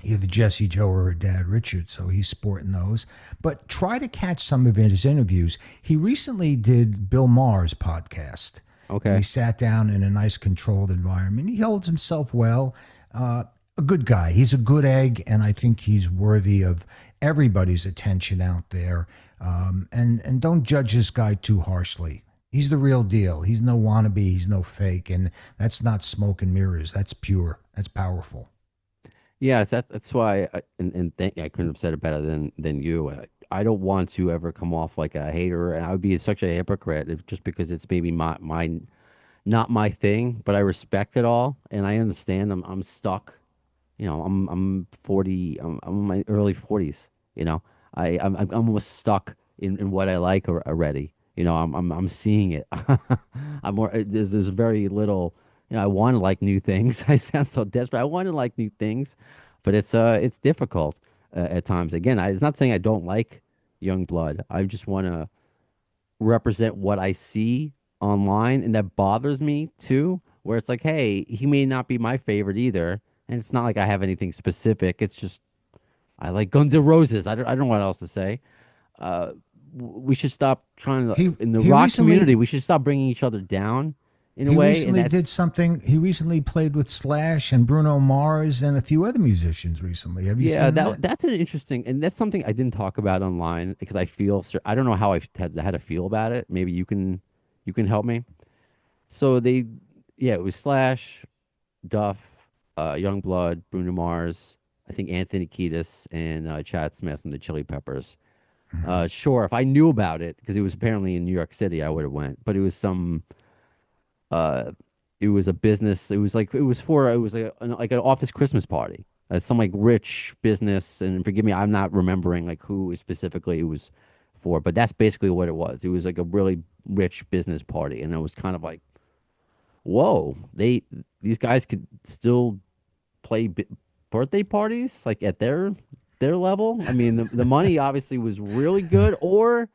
either Jessie Joe or her dad, Richard. So he's sporting those. But try to catch some of his interviews. He recently did Bill Maher's podcast. And Okay. he sat down in a nice controlled environment. He holds himself well. A good guy. He's a good egg, and I think he's worthy of everybody's attention out there. And don't judge this guy too harshly. He's the real deal. He's no wannabe. He's no fake, and that's not smoke and mirrors. That's pure. That's powerful. Yeah, that's why, I couldn't have said it better than you. I don't want to ever come off like a hater, and I would be such a hypocrite just because it's maybe my not my thing, but I respect it all, and I understand. I'm stuck. I'm 40. I'm in my early 40s. I'm almost stuck in what I like already. I'm seeing it. I'm more. There's very little. I want to like new things. I sound so desperate. I want to like new things, but it's difficult at times. Again, it's not saying I don't like young blood. I just want to represent what I see online, and that bothers me too. Where it's like, hey, he may not be my favorite either, and it's not like I have anything specific. It's just I like Guns N' Roses. I don't know what else to say. Uh, we should stop trying to He in the he rock recently community. We should stop bringing each other down in a he way, and recently that's did something. He recently played with Slash and Bruno Mars and a few other musicians recently. Have you yeah, seen that? that's an interesting, and that's something I didn't talk about online because I don't know how I had to feel about it. Maybe you can help me. So yeah, it was Slash, Duff, Youngblood, Bruno Mars, I think Anthony Kiedis, and Chad Smith from the Chili Peppers. Mhm. Sure, if I knew about it because it was apparently in New York City, I would have went. But uh, it was a business. It was like an office Christmas party. Some like rich business, and forgive me, I'm not remembering like who specifically it was for, but that's basically what it was. It was like a really rich business party, and it was kind of like, whoa, these guys could still play birthday parties like at their level. I mean, the money obviously was really good, or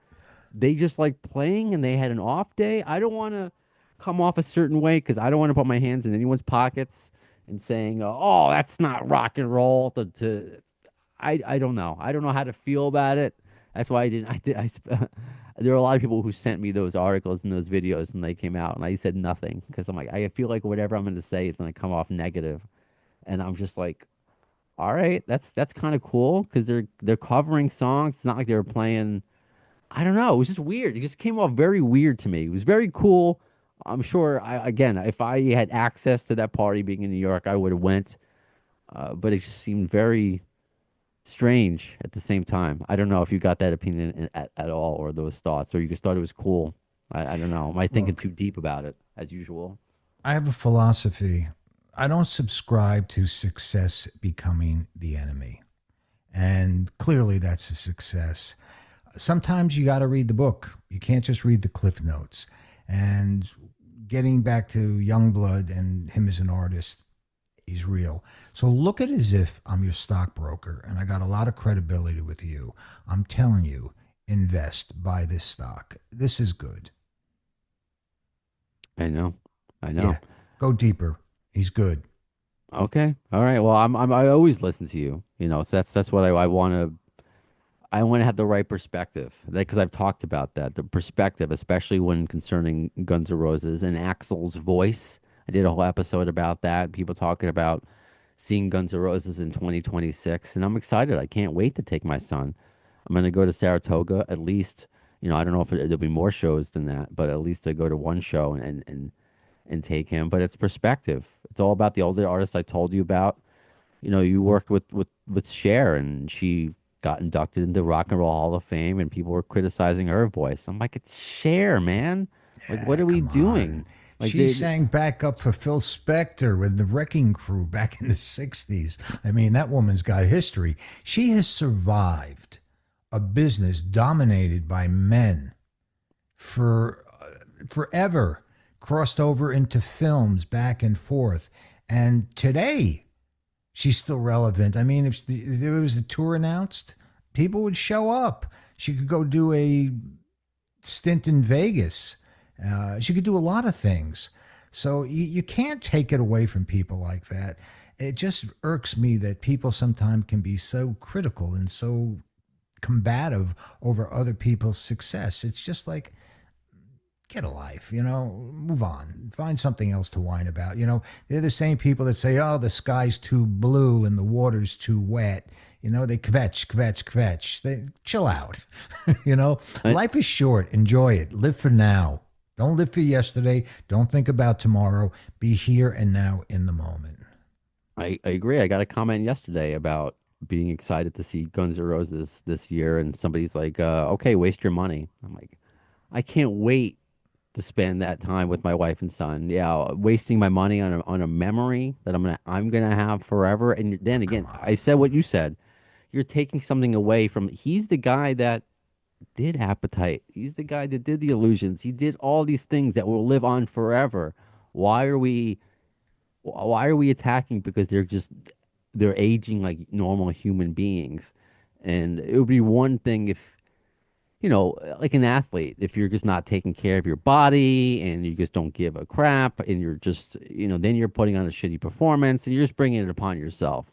they just like playing and they had an off day. I don't want to come off a certain way because I don't want to put my hands in anyone's pockets and saying, "Oh, that's not rock and roll." I don't know. I don't know how to feel about it. That's why I didn't. I did. There are a lot of people who sent me those articles and those videos when they came out, and I said nothing because I'm like, I feel like whatever I'm going to say is going to come off negative, and I'm just like, all right, that's kind of cool because they're covering songs. It's not like they were playing. I don't know. It was just weird. It just came off very weird to me. It was very cool. I'm sure. Again, if I had access to that party being in New York, I would have went. But it just seemed very strange at the same time. I don't know if you got that opinion at all or those thoughts, or you just thought it was cool. I don't know. Am I thinking Look, too deep about it as usual? I have a philosophy. I don't subscribe to success becoming the enemy. And clearly that's a success. Sometimes you got to read the book. You can't just read the cliff notes. And getting back to Youngblood and him as an artist, he's real. So look at it as if I'm your stockbroker and I got a lot of credibility with you. I'm telling you, invest, buy this stock. This is good. I know. I know. Yeah. Go deeper. He's good. Okay. All right. Well, I always listen to you. So that's what I want to. I want to have the right perspective because I've talked about that. The perspective, especially when concerning Guns N' Roses and Axl's voice. I did a whole episode about that. People talking about seeing Guns N' Roses in 2026, and I'm excited. I can't wait to take my son. I'm going to go to Saratoga at least. I don't know if there'll be more shows than that, but at least to go to one show and take him. But it's perspective. It's all about the older artists I told you about. You worked with Cher, and she got inducted into Rock and Roll Hall of Fame, and people were criticizing her voice. I'm like, it's Cher, man. Like, what Yeah, are we come doing? on. Like, She sang back up for Phil Spector with the Wrecking Crew back in the 60s. I mean, that woman's got history. She has survived a business dominated by men for forever, crossed over into films back and forth. And today, she's still relevant. I mean, if there was a tour announced, people would show up. She could go do a stint in Vegas. She could do a lot of things. So you can't take it away from people like that. It just irks me that people sometimes can be so critical and so combative over other people's success. It's just like, get a life, move on, find something else to whine about. They're the same people that say, oh, the sky's too blue and the water's too wet. They kvetch, kvetch, kvetch. They chill out. I, Life is short. Enjoy it. Live for now. Don't live for yesterday. Don't think about tomorrow. Be here and now in the moment. I agree. I got a comment yesterday about being excited to see Guns N' Roses this year, and somebody's like, "Okay, waste your money." I'm like, I can't wait to spend that time with my wife and son. Yeah, wasting my money on a memory that I'm gonna have forever. And then Come again, I on. said what you said. You're taking something away from. He's the guy that did Appetite. He's the guy that did the Illusions. He did all these things that will live on forever. Why are we? Why are we attacking? Because they're aging like normal human beings. And it would be one thing if, like an athlete, if you're just not taking care of your body and you just don't give a crap and you're just, then you're putting on a shitty performance and you're just bringing it upon yourself.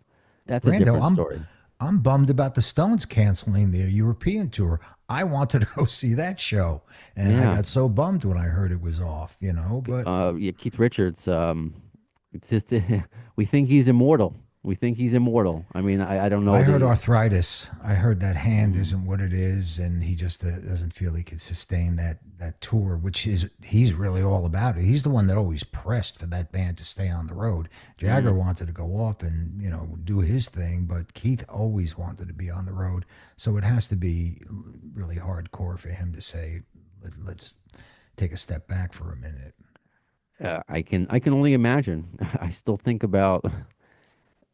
That's a Brando, different I'm story. I'm bummed about the Stones canceling their European tour. I wanted to go see that show, and I Yeah. got so bummed when I heard it was off. But Yeah, Keith Richards, it's just, we think he's immortal. We think he's immortal. I mean, I don't I know heard the, arthritis. I heard that hand mm, isn't what it is, and he just doesn't feel he could sustain that tour, which is he's really all about it. He's the one that always pressed for that band to stay on the road. Jagger mm. wanted to go off and do his thing, but Keith always wanted to be on the road. So it has to be really hardcore for him to say, Let's take a step back for a minute." I can only imagine. I still think about,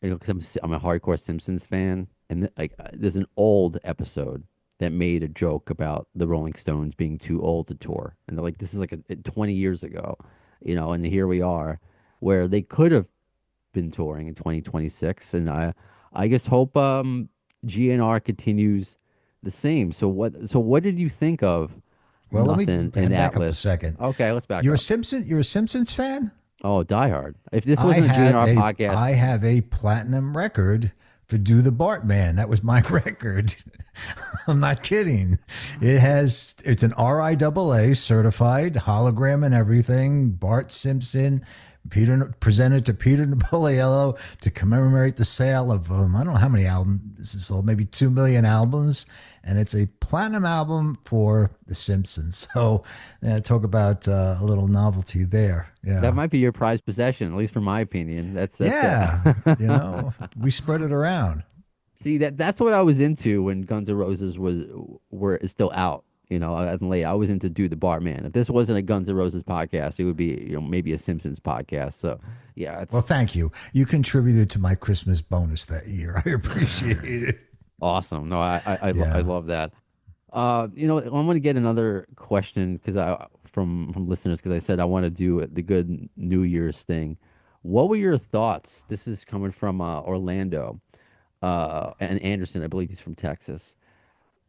because I'm a hardcore Simpsons fan, and there's an old episode that made a joke about the Rolling Stones being too old to tour, and they're like, this is like 20 years ago, and here we are, where they could have been touring in 2026, and I just hope GNR continues the same. So what did you think of Well, let me Nothing and back up a Atlas? second. Okay, let's back up. You're a Simpsons fan? Oh, Die Hard. If this I wasn't a have GNR a podcast, I have a platinum record for Do the Bartman. That was my record. I'm not kidding. It's an RIAA certified hologram and everything. Bart Simpson, Peter presented to Peter Napoliello to commemorate the sale of I don't know how many albums this is sold, maybe 2 million albums, and it's a platinum album for The Simpsons. So talk about a little novelty there. that Yeah. might be your prized possession, at least from my opinion. That's Yeah, we spread it around. See, that's what I was into when Guns N' Roses were still out. And late. I was into Do the Bartman. If this wasn't a Guns N' Roses podcast, it would be, maybe a Simpsons podcast. So yeah, Well, it's thank you. You contributed to my Christmas bonus that year. I appreciate it. awesome. No, I Yeah. love that. I'm going to get another question because I from listeners, because I said I want to do the good New Year's thing. What were your thoughts? This is coming from Orlando, and Anderson. I believe he's from Texas.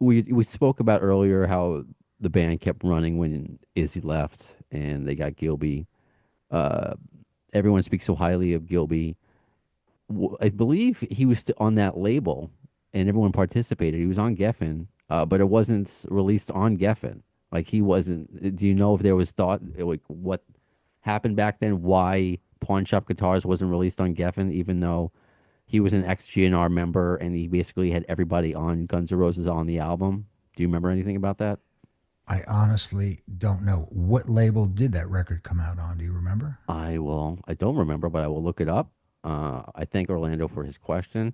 We spoke about earlier how the band kept running when Izzy left, and they got Gilby. Uh, Everyone speaks so highly of Gilby. I believe he was on that label, and everyone participated. He was on Geffen, but it wasn't released on Geffen. Like he wasn't. Do you know if there was thought like what happened back then? Why Pawn Shop Guitars wasn't released on Geffen, even though he was an ex-GNR member and he basically had everybody on Guns N' Roses on the album? Do you remember anything about that? I honestly don't know. What label did that record come out on? Do you remember? I will. I don't remember, but I will look it up. I thank Orlando for his question.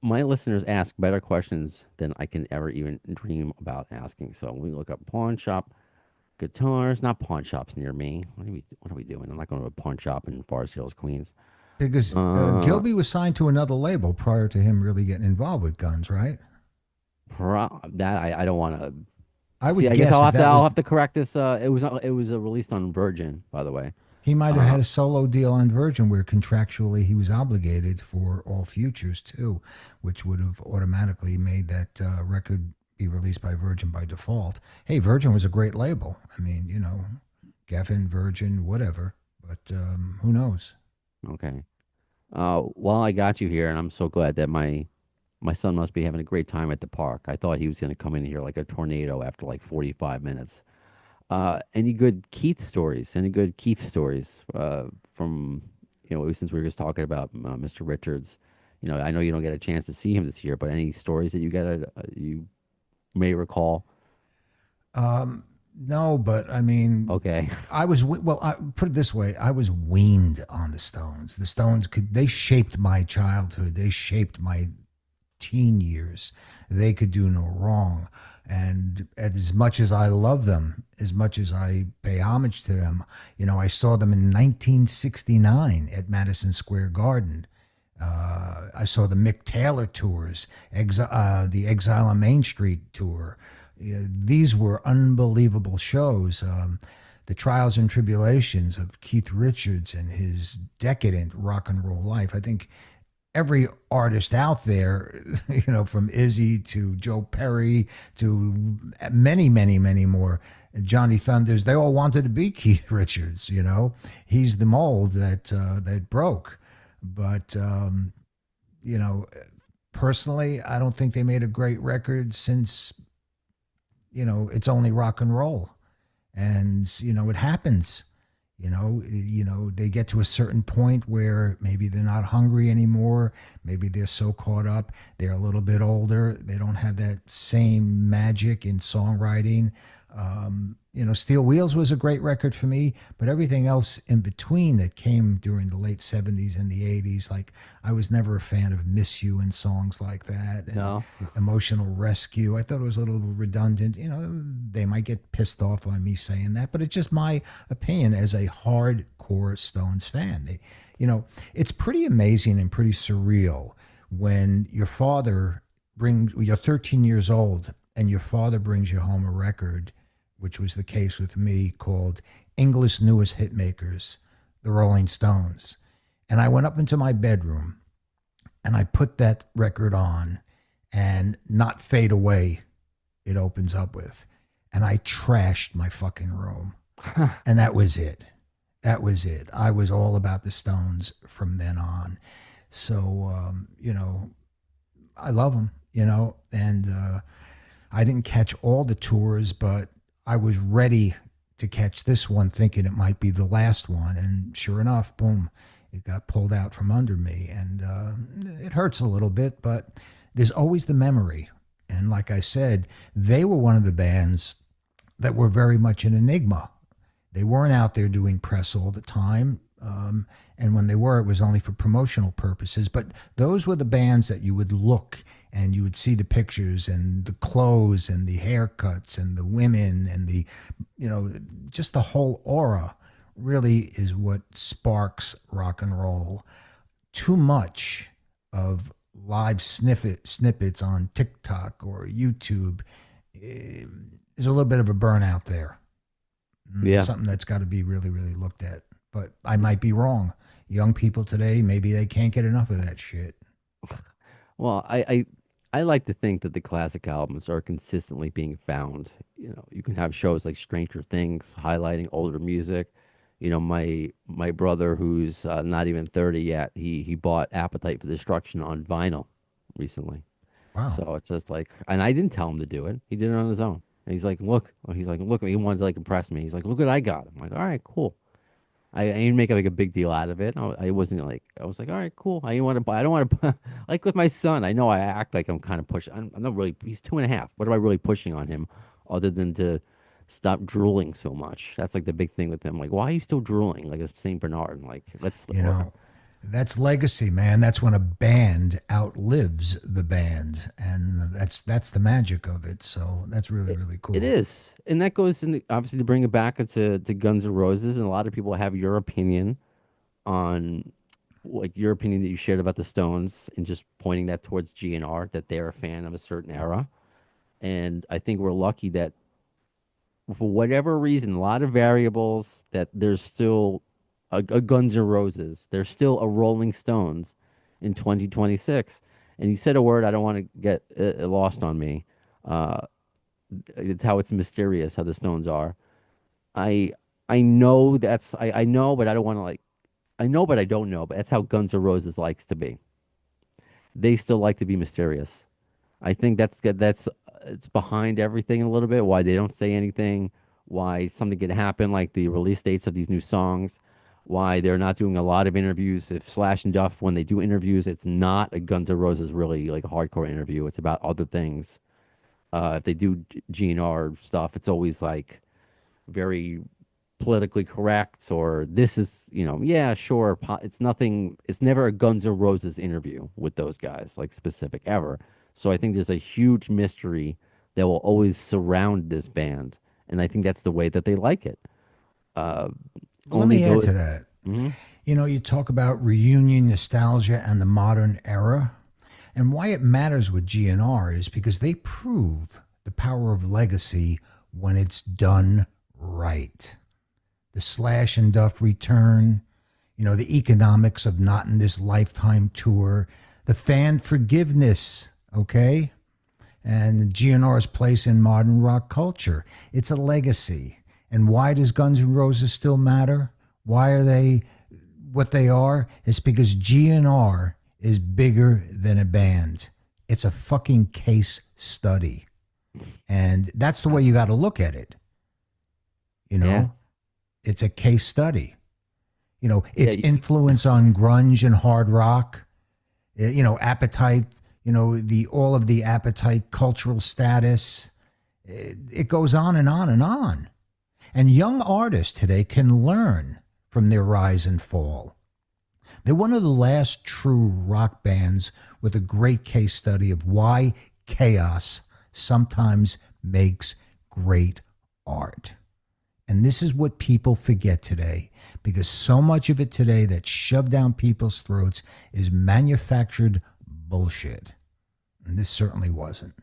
My listeners ask better questions than I can ever even dream about asking. So we look up pawn shop guitars, not pawn shops near me. What are we doing? I'm not going to a pawn shop in Forest Hills, Queens. Because Uh, Gilby was signed to another label prior to him really getting involved with Guns, right? that I don't want to I see. would I guess guess I'll if have to that I'll was have to correct this. It was released on Virgin, by the way. he might have Uh, had a solo deal on Virgin where contractually he was obligated for all futures too, which would have automatically made that record be released by Virgin by default. Hey, Virgin was a great label. I mean, Geffen, Virgin, whatever. But who knows? okay. Well, I got you here, and I'm so glad that my son must be having a great time at the park. I thought he was going to come in here like a tornado after like 45 minutes. Any good Keith stories? Any good Keith stories from since we were just talking about Mr. Richards? I know you don't get a chance to see him this year, but any stories that you may recall? No, but I mean, Okay. well. I put it this way: I was weaned on the Stones. The Stones they shaped my childhood. They shaped my teen years. They could do no wrong. And as much as I love them, as much as I pay homage to them, I saw them in 1969 at Madison Square Garden. I saw the Mick Taylor tours, the Exile on Main Street tour. These were unbelievable shows. The trials and tribulations of Keith Richards and his decadent rock and roll life. I think every artist out there, from Izzy to Joe Perry to many, many, many more, Johnny Thunders, they all wanted to be Keith Richards. He's the mold that broke. But you know, personally, I don't think they made a great record since it's only rock and roll, and it happens. They get to a certain point where maybe they're not hungry anymore. Maybe they're so caught up. They're a little bit older. They don't have that same magic in songwriting. Steel Wheels was a great record for me, but everything else in between that came during the late 70s and the 80s, like I was never a fan of Miss You and songs like that and No. Emotional Rescue. I thought it was a little redundant. They might get pissed off on me saying that, but it's just my opinion as a hardcore Stones fan. It's pretty amazing and pretty surreal when you're 13 years old and your father brings you home a record, which was the case with me, called English Newest Hitmakers, the Rolling Stones. And I went up into my bedroom and I put that record on, and Not Fade Away, it opens up with. And I trashed my fucking room. And that was it. That was it. I was all about the Stones from then on. So, I love them, and I didn't catch all the tours, but I was ready to catch this one, thinking it might be the last one. And sure enough, boom, it got pulled out from under me. And it hurts a little bit, but there's always the memory. And like I said, they were one of the bands that were very much an enigma. They weren't out there doing press all the time. And when they were, it was only for promotional purposes. But those were the bands that you would look and you would see the pictures and the clothes and the haircuts and the women and just the whole aura really is what sparks rock and roll. Too much of live snippets on TikTok or YouTube is a little bit of a burnout there. Yeah. Something that's got to be really, really looked at. But I might be wrong. Young people today, maybe they can't get enough of that shit. Well, I like to think that the classic albums are consistently being found. You can have shows like Stranger Things highlighting older music. My brother, who's not even 30 yet, he bought Appetite for Destruction on vinyl recently. Wow. So it's just like, and I didn't tell him to do it. He did it on his own. And he's like, look, he wanted to like impress me. He's like, look what I got. I'm like, all right, cool. I didn't make like a big deal out of it. I wasn't like, I was like, all right, cool. I didn't want to buy. I don't want to like with my son. I know I act like I'm kind of pushing. I'm not really. He's 2.5. What am I really pushing on him, other than to stop drooling so much? That's like the big thing with him. Like, why are you still drooling? Like a Saint Bernard. Like, let's. You know, that's legacy, man. That's when a band outlives the band, and that's the magic of it. So that's really, really It cool. is, and that goes in obviously to bring it back to Guns N' Roses, and a lot of people have your opinion on like your opinion that you shared about the Stones, and just pointing that towards GNR that they're a fan of a certain era. And I think we're lucky that for whatever reason, a lot of variables, that there's still a Guns N' Roses, there's still a Rolling Stones in 2026. And you said a word I don't want to get lost on me. Uh, it's how it's mysterious how the Stones are. I I know I know, but I don't want to like I know, but I don't know. But that's how Guns N' Roses likes to be. They still like to be mysterious. I think that's it's behind everything a little bit. Why they don't say anything, why something could happen, like the release dates of these new songs, why they're not doing a lot of interviews. If Slash and Duff, when they do interviews, it's not a Guns N' Roses really like a hardcore interview. It's about other things. If they do GNR stuff, it's always like very politically correct, or this is, yeah, sure. It's nothing, it's never a Guns N' Roses interview with those guys, like specific ever. So I think there's a huge mystery that will always surround this band. And I think that's the way that they like it. Uh, Well, let only me add those. to that. Mhm. You talk about reunion nostalgia and the modern era. And why it matters with GNR is because they prove the power of legacy when it's done right. The Slash and Duff return, the economics of not in this lifetime tour, the fan forgiveness, okay? And GNR's place in modern rock culture. It's a legacy. And why does Guns N' Roses still matter? Why are they what they are? It's because GNR is bigger than a band. It's a fucking case study. And that's the way you got to look at it. You Yeah. know, it's a case study. Yeah. Its influence on grunge and hard rock, Appetite, the all of the Appetite cultural status. It goes on and on and on. And young artists today can learn from their rise and fall. They're one of the last true rock bands with a great case study of why chaos sometimes makes great art. And this is what people forget today, because so much of it today that's shoved down people's throats is manufactured bullshit. And this certainly wasn't.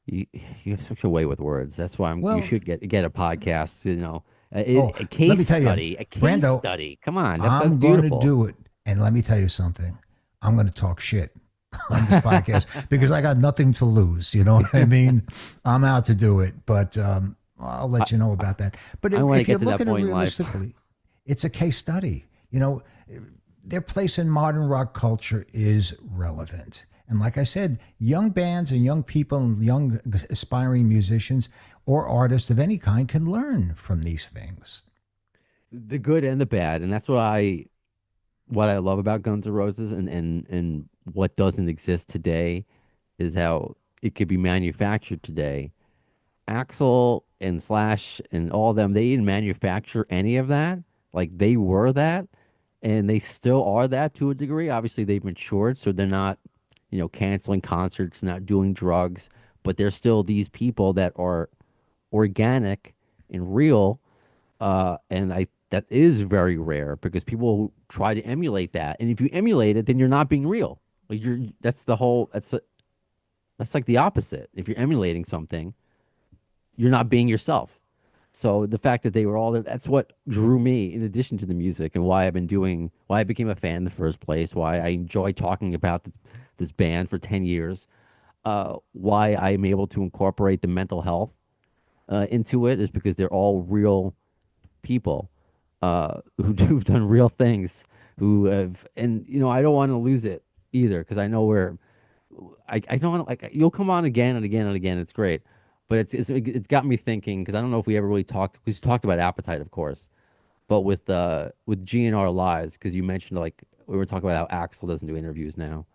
You have such a way with words. That's why you Well, should get a podcast. oh, A let case me tell you, study. A case Brando, study. Come on, that's I'm going to beautiful. do it. And let me tell you something. I'm going to talk shit on this podcast because I got nothing to lose. You know what I mean? I'm out to do it, but I'll I let you know about that. But I want to if get you're to that looking at it point in life. realistically, it's a case study. Their place in modern rock culture is relevant. And like I said, young bands and young people and young aspiring musicians or artists of any kind can learn from these things. The good and the bad, and that's what I love about Guns N' Roses, and what doesn't exist today is how it could be manufactured today. Axel and Slash and all of them, they didn't manufacture any of that. Like they were that, and they still are that to a degree. Obviously, they've matured, so they're not, canceling concerts, not doing drugs, but they're still these people that are organic and real. And I that is very rare because people try to emulate that, and if you emulate it, then you're not being real. Like that's the whole. That's like the opposite. If you're emulating something, you're not being yourself. So the fact that they were all there, that's what drew me in addition to the music, and why I became a fan in the first place, why I enjoy talking about this band for 10 years, why I'm able to incorporate the mental health into it is because they're all real people who've done real things, who have, and I don't want to lose it either because I know I don't want to, like, you'll come on again and again and again. It's great, but it's got me thinking because I don't know if we ever really talked. We talked about Appetite, of course, but with GNR Lives, because you mentioned, like, we were talking about how Axel doesn't do interviews now,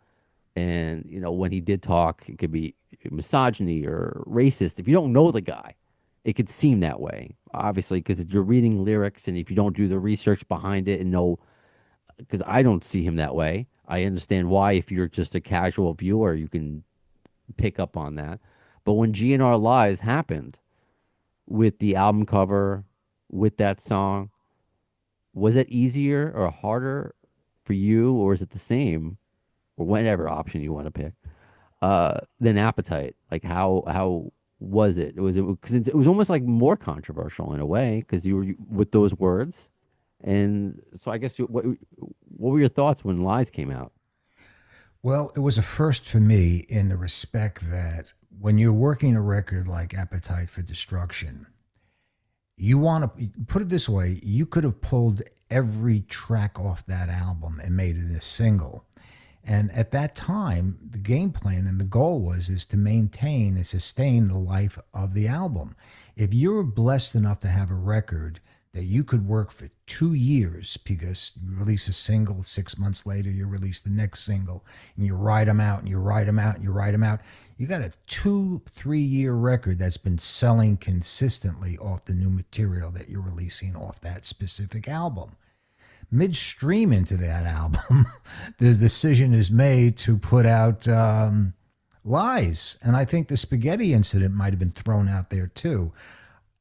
and when he did talk, it could be misogyny or racist. If you don't know the guy, it could seem that way, obviously, because you're reading lyrics, and if you don't do the research behind it and know, because I don't see him that way. I understand why, if you're just a casual viewer, you can pick up on that. But when GNR Lies happened with the album cover, with that song, was it easier or harder for you, or is it the same, or whatever option you want to pick, than Appetite? Like how was it? Was it because it was almost like more controversial in a way because you were with those words, and so I guess what were your thoughts when Lies came out? Well, it was a first for me in the respect that when you're working a record like Appetite for Destruction, you want to put it this way, you could have pulled every track off that album and made it a single. And at that time, the game plan and the goal was is to maintain and sustain the life of the album. If you're blessed enough to have a record that you could work for 2 years because you release a single, 6 months later you release the next single, and you write them out and you write them out and you write them out. You got a 2, 3 year record that's been selling consistently off the new material that you're releasing off that specific album. Midstream into that album, the decision is made to put out Lies. And I think the spaghetti incident might have been thrown out there too.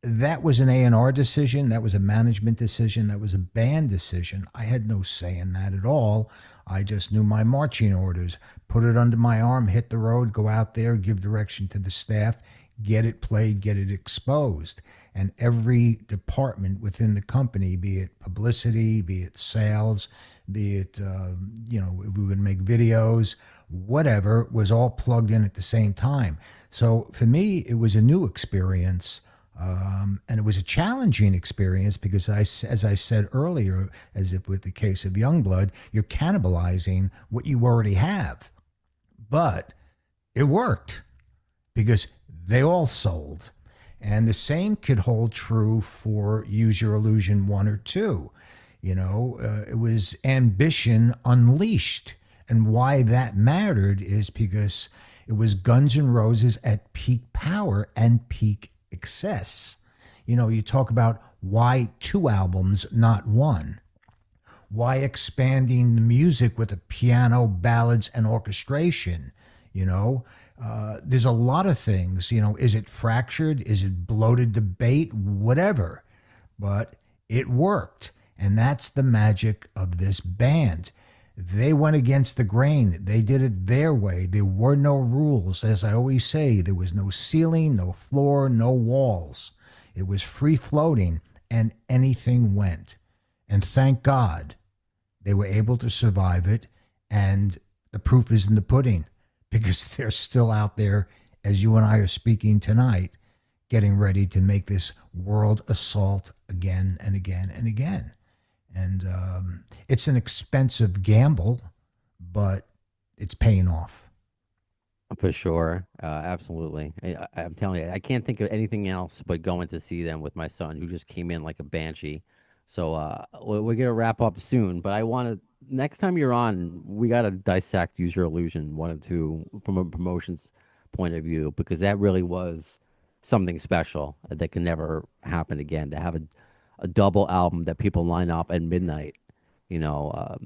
That was an A&R decision. That was a management decision. That was a band decision. I had no say in that at all. I just knew my marching orders, put it under my arm, hit the road, go out there, give direction to the staff, get it played, get it exposed. And every department within the company, be it publicity, be it sales, be it, if we would make videos, whatever, was all plugged in at the same time. So for me, it was a new experience. And it was a challenging experience because, as I said earlier, as if with the case of Youngblood, you're cannibalizing what you already have. But it worked because they all sold. And the same could hold true for Use Your Illusion 1 or 2. It was ambition unleashed. And why that mattered is because it was Guns N' Roses at peak power and peak excess. You talk about why 2 albums, not 1. Why expanding the music with the piano, ballads, and orchestration? There's a lot of things. Is it fractured? Is it bloated debate? Whatever. But it worked. And that's the magic of this band. They went against the grain. They did it their way. There were no rules. As I always say, there was no ceiling, no floor, no walls. It was free floating, and anything went. And thank God they were able to survive it. And the proof is in the pudding because they're still out there, as you and I are speaking tonight, getting ready to make this world assault again and again and again. And it's an expensive gamble, but it's paying off. For sure. Absolutely. I'm telling you, I can't think of anything else but going to see them with my son, who just came in like a banshee. So we're going to wrap up soon, but I want to, next time you're on, we got to dissect Use Your Illusion 1 and 2 from a promotions point of view, because that really was something special that can never happen again, to have a double album that people line up at midnight. You know,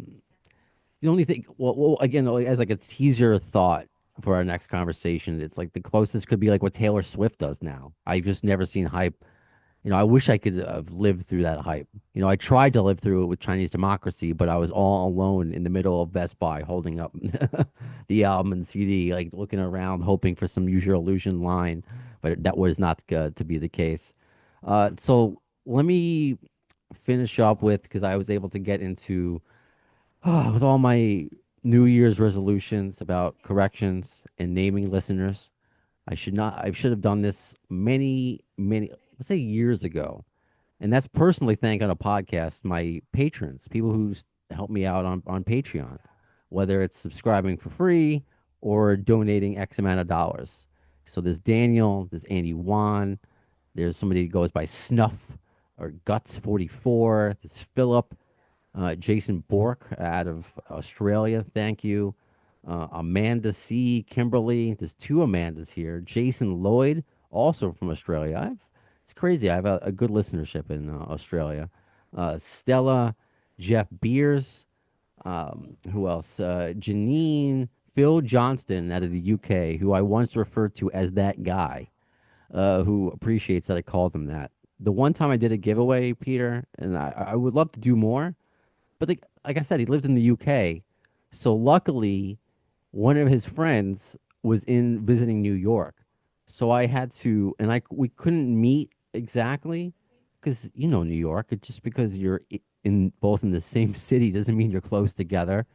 the only thing, well, again, as like a teaser thought for our next conversation, it's like the closest could be like what Taylor Swift does now. I've just never seen hype. I wish I could have lived through that hype. I tried to live through it with Chinese Democracy, but I was all alone in the middle of Best Buy holding up the album and CD, like looking around, hoping for some Use Your Illusion line, but that was not to be the case. So let me finish up with, because I was able to get into, with all my New Year's resolutions about corrections and naming listeners. I should have done this many, let's say years ago. And that's personally thank on a podcast, my patrons, people who help me out on Patreon, whether it's subscribing for free or donating X amount of dollars. So there's Daniel, there's Andy Wan, there's somebody who goes by Snuff or Guts 44, there's Philip, Jason Bork out of Australia, thank you. Amanda C. Kimberly, there's 2 Amandas here. Jason Lloyd, also from Australia. It's crazy. I have a good listenership in Australia. Stella, Jeff Beers, who else? Janine, Phil Johnston out of the UK, who I once referred to as that guy, who appreciates that I called him that. The one time I did a giveaway, Peter, and I would love to do more, but like I said, he lived in the UK. So luckily, one of his friends was in visiting New York. So I had to, and we couldn't meet exactly because New York. Just because you're both in the same city doesn't mean you're close together.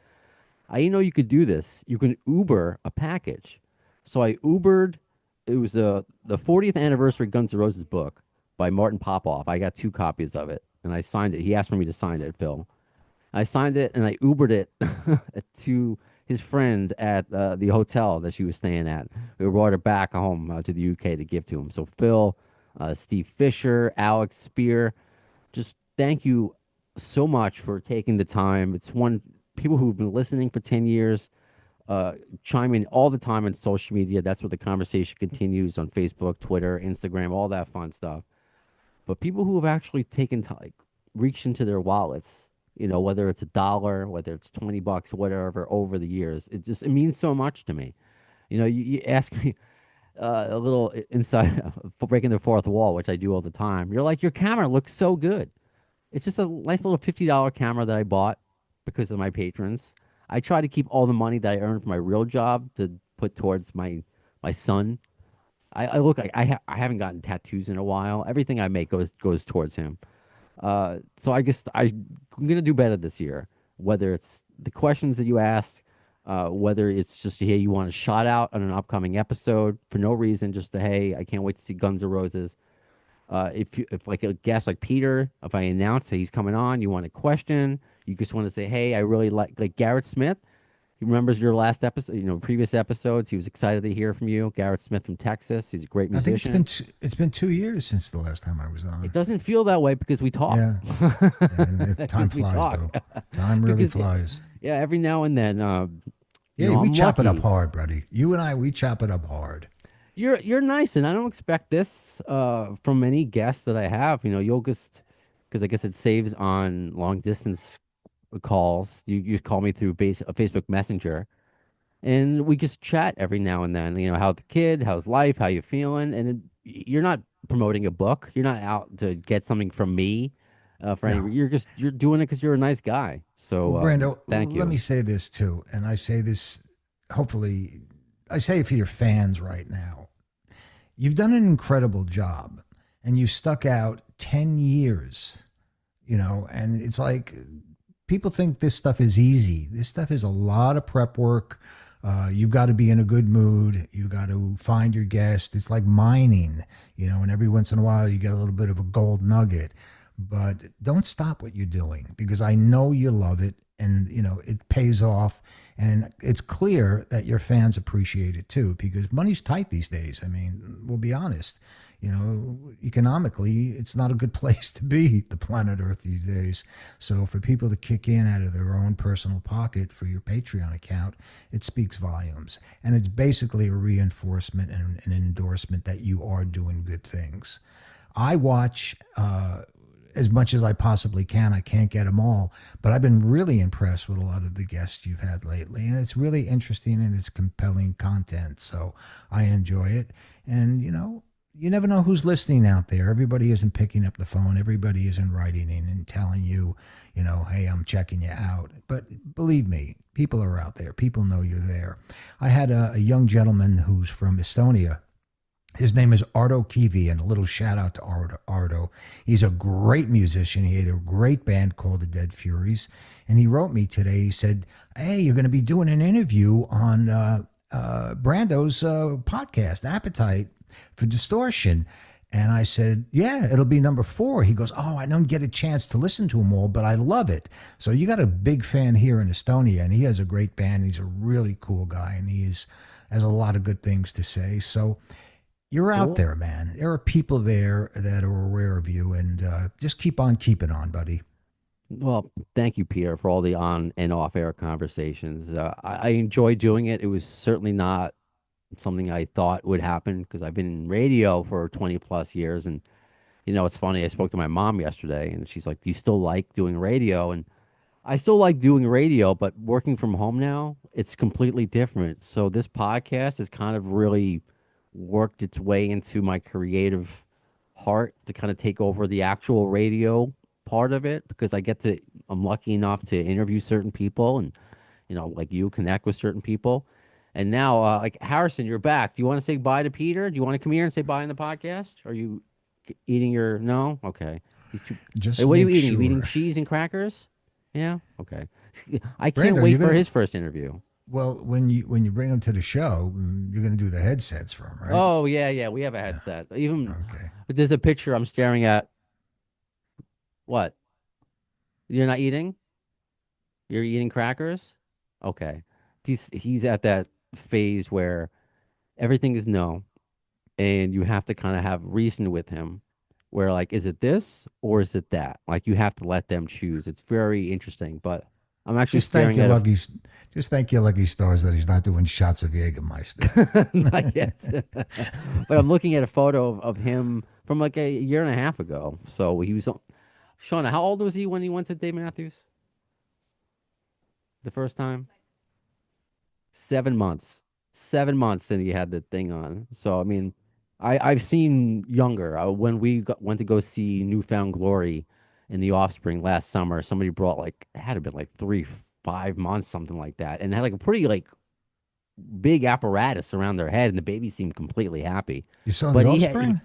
You could do this. You can Uber a package. So I Ubered. It was the 40th anniversary Guns N' Roses book by Martin Popoff. I got 2 copies of it, and I signed it. He asked for me to sign it, Phil. I signed it and I Ubered it to his friend at the hotel that she was staying at. We brought her back home to the UK to give to him. So Phil, Steve Fisher, Alex Spear, just thank you so much for taking the time. It's one people who've been listening for 10 years uh, chime in all the time on social media. That's where the conversation continues on Facebook, Twitter, Instagram, all that fun stuff. But people who have actually taken time, like, reached into their wallets, whether it's a dollar, whether it's 20 bucks, whatever, over the years, it means so much to me. You ask me a little inside for breaking the fourth wall, which I do all the time. You're like, your camera looks so good. It's just a nice little $50 camera that I bought because of my patrons. I try to keep all the money that I earn from my real job to put towards my son. I look like I haven't gotten tattoos in a while. Everything I make goes towards him. So I guess I'm gonna do better this year. Whether it's the questions that you ask, whether it's just hey, you want a shout out on an upcoming episode for no reason, just to hey, I can't wait to see Guns N' Roses. If like a guest like Peter, if I announce that he's coming on, you want a question, you just want to say, hey, I really like Garrett Smith. He remembers your last episode, previous episodes. He was excited to hear from you. Garrett Smith from Texas. He's a great I think it's musician. it's been 2 years since the last time I was It on. doesn't feel that way because we talk. Yeah, and time Because we flies talk. though. Time really Because flies. yeah, every now and then, Yeah, we I'm chop it up lucky. hard, buddy. You and I, we chop it up hard. You're nice, and I don't expect this from any guests that I have. You'll just because I guess it saves on long distance calls. You call me through Facebook Messenger, and we just chat every now and then. How the kid, how's life, how you feeling, and you're not promoting a book. You're not out to get something from me for any. No. You're doing it because you're a nice guy. Well, So Brando, thank let me you. say this too, and I say this, hopefully, I say it for your fans right now. You've done an incredible job, and you stuck out 10 years, and it's like people think this stuff is easy. This stuff is a lot of prep work. You've got to be in a good mood. You've got to find your guest. It's like mining, and every once in a while you get a little bit of a gold nugget. But don't stop what you're doing because I know you love it and, it pays off. And it's clear that your fans appreciate it too because money's tight these days. I mean, we'll be honest. Economically, it's not a good place to be, the planet Earth these days. So for people to kick in out of their own personal pocket for your Patreon account, it speaks volumes. And it's basically a reinforcement and an endorsement that you are doing good things. I watch as much as I possibly can. I can't get them all, but I've been really impressed with a lot of the guests you've had lately. And it's really interesting and it's compelling content. So I enjoy it. And, you never know who's listening out there. Everybody isn't picking up the phone. Everybody isn't writing in and telling you, hey, I'm checking you out. But believe me, people are out there. People know you're there. I had a young gentleman who's from Estonia. His name is Ardo Kivi, and a little shout out to Ardo. He's a great musician. He had a great band called the Dead Furies. And he wrote me today. He said, hey, you're going to be doing an interview on Brando's podcast, Appetite for Distortion. And I said, yeah, it'll be number 4. He goes, oh, I don't get a chance to listen to them all, but I love it. So you got a big fan here in Estonia, and he has a great band. He's a really cool guy, and has a lot of good things to say. So you're out Cool. there, man. There are people there that are aware of you, and just keep on keeping on, buddy. Well, thank you, Peter, for all the on and off air conversations. I enjoy doing it. It was certainly not something I thought would happen because I've been in radio for 20 plus years. And, it's funny. I spoke to my mom yesterday and she's like, do you still like doing radio? And I still like doing radio, but working from home now, it's completely different. So this podcast has kind of really worked its way into my creative heart to kind of take over the actual radio part of it because I'm lucky enough to interview certain people and, like you connect with certain people. And now, like Harrison, you're back. Do you want to say bye to Peter? Do you want to come here and say bye in the podcast? Are you eating your, no? Okay. He's too, hey, Just what are you make eating? You eating sure. cheese and crackers? Yeah. Okay. I can't Brando, wait you're for gonna his first interview. well when you bring him to the show, you're gonna do the headsets for him, right? Oh yeah, yeah. We have a Yeah. headset. Even Okay. there's a picture I'm staring at. What? You're not eating? You're eating crackers? Okay. he's at that phase where everything is no, and you have to kind of have reason with him, where like, is it this or is it that? Like you have to let them choose. It's very interesting. But I'm actually Just thank staring your at a lucky, just thank your lucky stars that he's not doing shots of Jägermeister. not yet, but I'm looking at a photo of him from like a year and a half ago. So he was, Shauna, how old was he when he went to Dave Matthews the first time? 7 months. 7 months and he had the thing on. So I mean, I've seen younger. When went to go see Newfound Glory in the Offspring last summer, somebody brought like it had to been like 5 months, something like that, and had like a pretty like big apparatus around their head, and the baby seemed completely happy. You saw the But Offspring?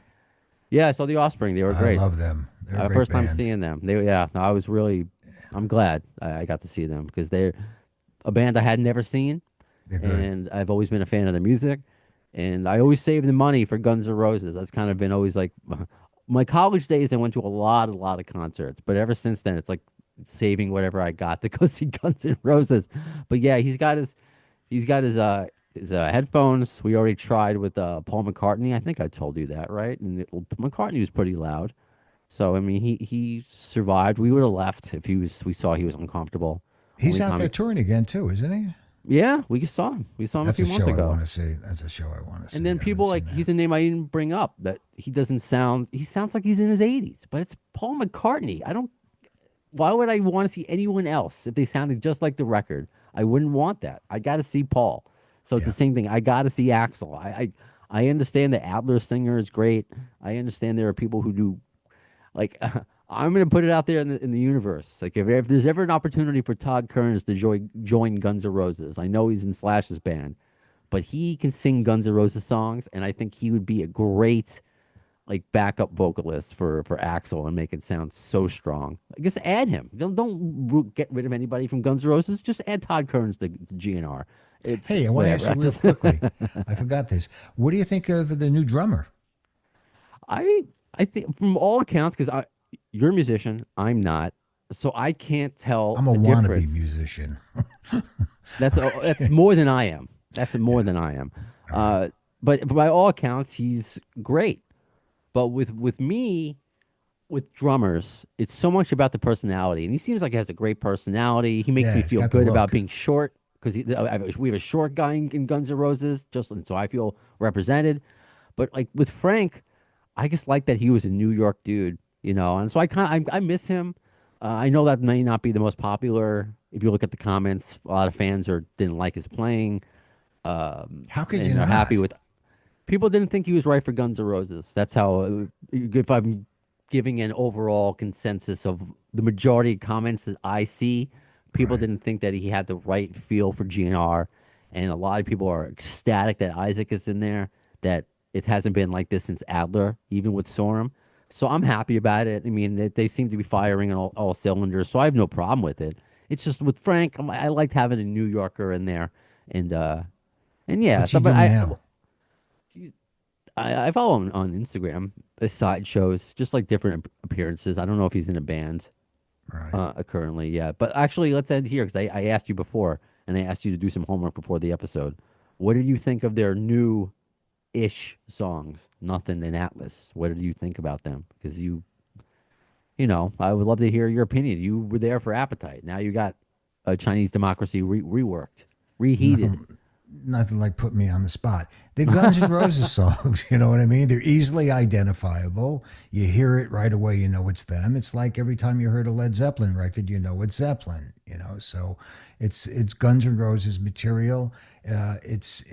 yeah, I saw the Offspring. They were I great. love them. They're a great First time band. seeing them. Yeah, I was really, I'm glad I got to see them because they're a band I had never seen, They're good. and I've always been a fan of their music, and I always save the money for Guns N' Roses. That's kind of been always like my college days. I went to a lot of concerts, but ever since then, it's like saving whatever I got to go see Guns N' Roses. But yeah, he's got his headphones. We already tried with Paul McCartney. I think I told you that, right? And McCartney was pretty loud. So I mean, he survived. We would have left if we saw he was uncomfortable. He's Only out time there touring again too, isn't he? yeah, we saw him. We saw him a That's few a months show I ago. want to see. That's a show I want to And see. then I haven't people seen like that. he's a name I didn't bring up that he doesn't sound. He sounds like he's in his 80s, but it's Paul McCartney. I don't. Why would I want to see anyone else if they sounded just like the record? I wouldn't want that. I got to see Paul. So it's the Yeah. same thing. I got to see Axel. I understand that Adler singer is great. I understand there are people who do like. I'm gonna put it out there in the universe. Like if there's ever an opportunity for Todd Kearns to join Guns N' Roses, I know he's in Slash's band, but he can sing Guns N' Roses songs, and I think he would be a great like backup vocalist for Axel and make it sound so strong. I guess add him. Don't get rid of anybody from Guns N' Roses. Just add Todd Kearns to GNR. It's Hey, I want to ask whatever. you real quickly. I forgot this. What do you think of the new drummer? I I think from all accounts, because you're a musician, I'm not, so I can't tell I'm a a wannabe difference. musician. That's more than I am. That's more than I am. All right. Uh, but by all accounts, he's great. But with me, with drummers, it's so much about the personality, and he seems like he has a great personality. He makes Yeah, me he's feel got the good about look. being short because we have a short guy in Guns N' Roses, just so I feel represented. But like with Frank, I just like that he was a New York dude, and so I miss him. I know that may not be the most popular. If you look at the comments, a lot of fans didn't like his playing, How could you and are happy not? with people didn't think he was right for Guns N' Roses. That's how, if I'm giving an overall consensus of the majority of comments that I see, people Right. didn't think that he had the right feel for GNR. And a lot of people are ecstatic that Isaac is in there, that it hasn't been like this since Adler, even with Sorum. So I'm happy about it. I mean, they seem to be firing on all cylinders, so I have no problem with it. It's just with Frank, I liked having a New Yorker in there, and yeah. What's he So, but doing now? I follow him on Instagram. The side shows, just like different appearances. I don't know if he's in a band Right. currently yet. But actually, let's end here because I asked you before, and I asked you to do some homework before the episode. What did you think of their new-ish songs, Nothing and Atlas? What did you think about them? Because I would love to hear your opinion. You were there for Appetite. Now you got a Chinese Democracy reworked, reheated. Nothing, nothing like put me on the spot. The Guns N' Roses songs, you know what I mean? They're easily identifiable. You hear it right away, you know it's them. It's like every time you heard a Led Zeppelin record, you know it's Zeppelin, you know. So it's Guns N' Roses material. It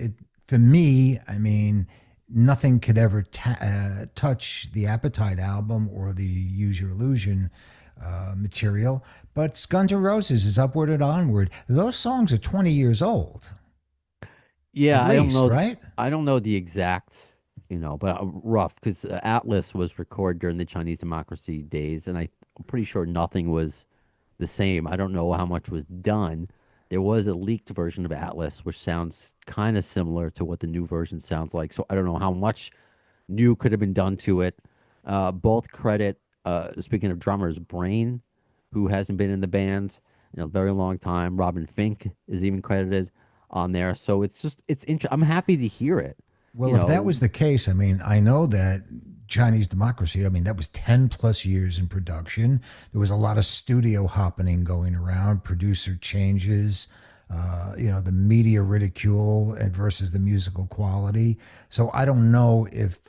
for me. I mean, nothing could ever touch the Appetite album or the Use Your Illusion material. But it's Guns N' Roses is Upward and Onward. Those songs are 20 years old, at Yeah, I don't least, know. right? I don't know the exact, but rough because Atlas was recorded during the Chinese Democracy days, and I'm pretty sure nothing was the same. I don't know how much was done. There was a leaked version of Atlas, which sounds kind of similar to what the new version sounds like. So I don't know how much new could have been done to it. Both credit, speaking of drummers, Brain, who hasn't been in the band in a very long time. Robin Fink is even credited. on there. So I'm happy to hear it. You Well, if that know, was the case, I mean, I know that Chinese Democracy, I mean, that was 10 plus years in production. There was a lot of studio hopping going around, producer changes, the media ridicule versus the musical quality. So I don't know if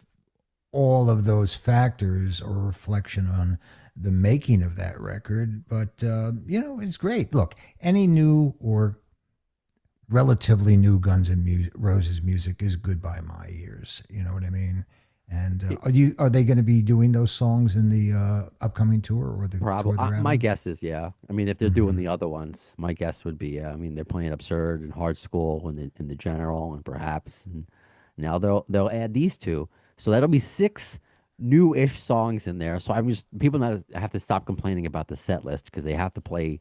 all of those factors are a reflection on the making of that record, but, it's great. Look, any new or relatively new Guns N' Roses music is good by my ears. You know what I mean? And are they going to be doing those songs in the upcoming tour or the probably tour they're out my on? guess is yeah. I mean, if they're doing Hmm. the other ones, my guess would be yeah. I mean, they're playing Absurd and Hard School and the General and perhaps and now they'll add these two, so that'll be six new-ish songs in there. So I'm just people not have to stop complaining about the set list because they have to play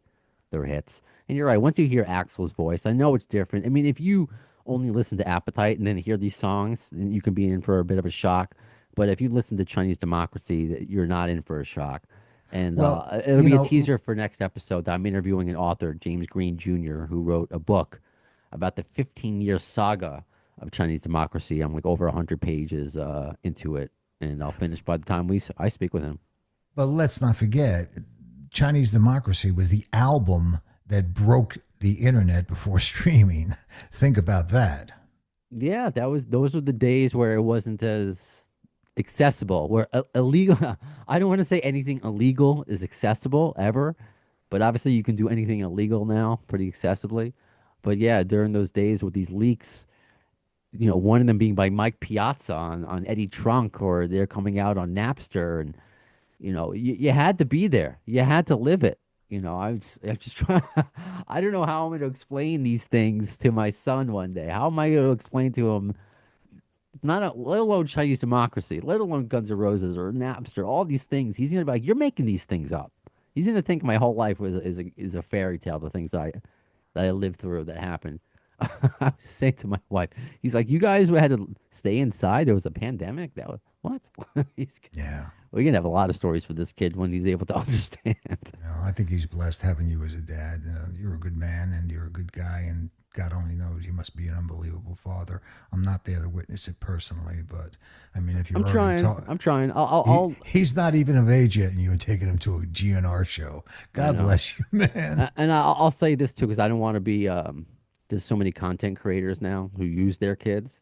their hits. And you're right. Once you hear Axl's voice, I know it's different. I mean, if you only listen to Appetite and then hear these songs, then you can be in for a bit of a shock. But if you listen to Chinese Democracy, you're not in for a shock. And Well, it'll be a teaser for next episode. I'm interviewing an author, James Green Jr., who wrote a book about the 15-year saga of Chinese democracy. I'm like over 100 pages into it, and I'll finish by the time I speak with him. but let's not forget, Chinese Democracy was the album that broke the internet before streaming. Think about that. Yeah, those were the days where it wasn't as accessible, where illegal. I don't want to say anything illegal is accessible ever, but obviously you can do anything illegal now pretty accessibly. But yeah, during those days with these leaks, one of them being by Mike Piazza on Eddie Trunk, or they're coming out on Napster, and you had to be there. You had to live it. I'm just trying. I don't know how I'm going to explain these things to my son one day. How am I going to explain to him, let alone Chinese democracy, let alone Guns N' Roses or Napster, all these things? He's going to be like, "You're making these things up." He's going to think my whole life is a fairy tale. The things that I lived through that happened. I was saying to my wife, he's like, "You guys had to stay inside. There was a pandemic. That was what?" he's, Yeah. we're gonna have a lot of stories for this kid when he's able to understand. I think he's blessed having you as a dad. You're a good man and you're a good guy, and God only knows you must be an unbelievable father. I'm not there to witness it personally, but I mean, if I'm you're already trying. taught, I'm trying. I'll he's not even of age yet, and you're taking him to a GNR show. I God know. bless you, man. And I'll say this too, because I don't want to be. There's so many content creators now who use their kids.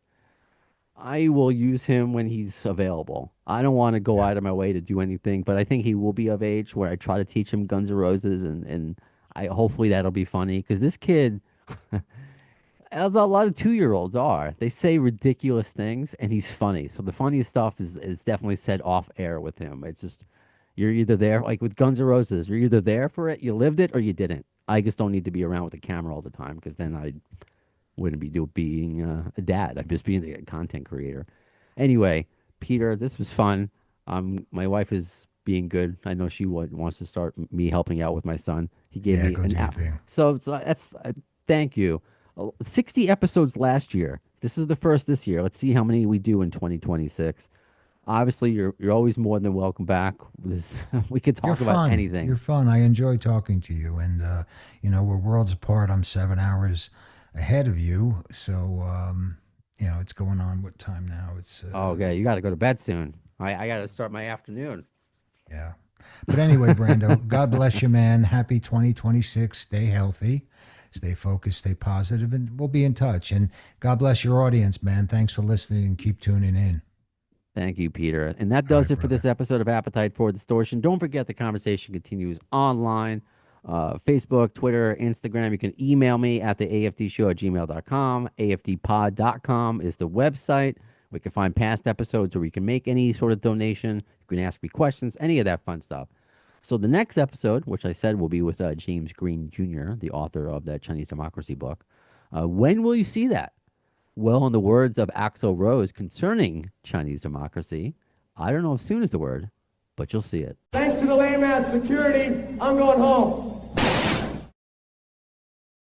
I will use him when he's available. I don't want to go Yeah. out of my way to do anything, but I think he will be of age where I try to teach him Guns N' Roses, and I hopefully that'll be funny because this kid, as a lot of 2-year-olds are, they say ridiculous things, and he's funny. So the funniest stuff is definitely said off air with him. It's just you're either there, like with Guns N' Roses, you're either there for it, you lived it, or you didn't. I just don't need to be around with the camera all the time because then I wouldn't be being a dad. I'd just being a content creator. Anyway, Peter, this was fun. My wife is being good. I know she wants to start me helping out with my son. He gave Yeah, me go an do your app. thing. So that's thank you. 60 episodes last year. This is the first this year. Let's see how many we do in 2026. Obviously, you're always more than welcome back. We could You're talk about fun. anything. You're fun. I enjoy talking to you. And, we're worlds apart. I'm 7 hours ahead of you. So, it's going on what time now? It's, Oh, okay, you got to go to bed soon. I got to start my afternoon. yeah. But anyway, Brando, God bless you, man. Happy 2026. Stay healthy, stay focused, stay positive, and we'll be in touch. And God bless your audience, man. Thanks for listening and keep tuning in. Thank you, Peter. And that All does right, it for this brother. episode of Appetite for Distortion. Don't forget the conversation continues online, Facebook, Twitter, Instagram. You can email me at the afdshow at gmail.com. afdpod.com is the website. We can find past episodes where you can make any sort of donation. You can ask me questions, any of that fun stuff. So the next episode, which I said will be with James Green Jr., the author of that Chinese Democracy book. When will you see that? Well, in the words of Axl Rose concerning Chinese democracy, I don't know if soon is the word, but you'll see it. Thanks to the lame ass security, I'm going home.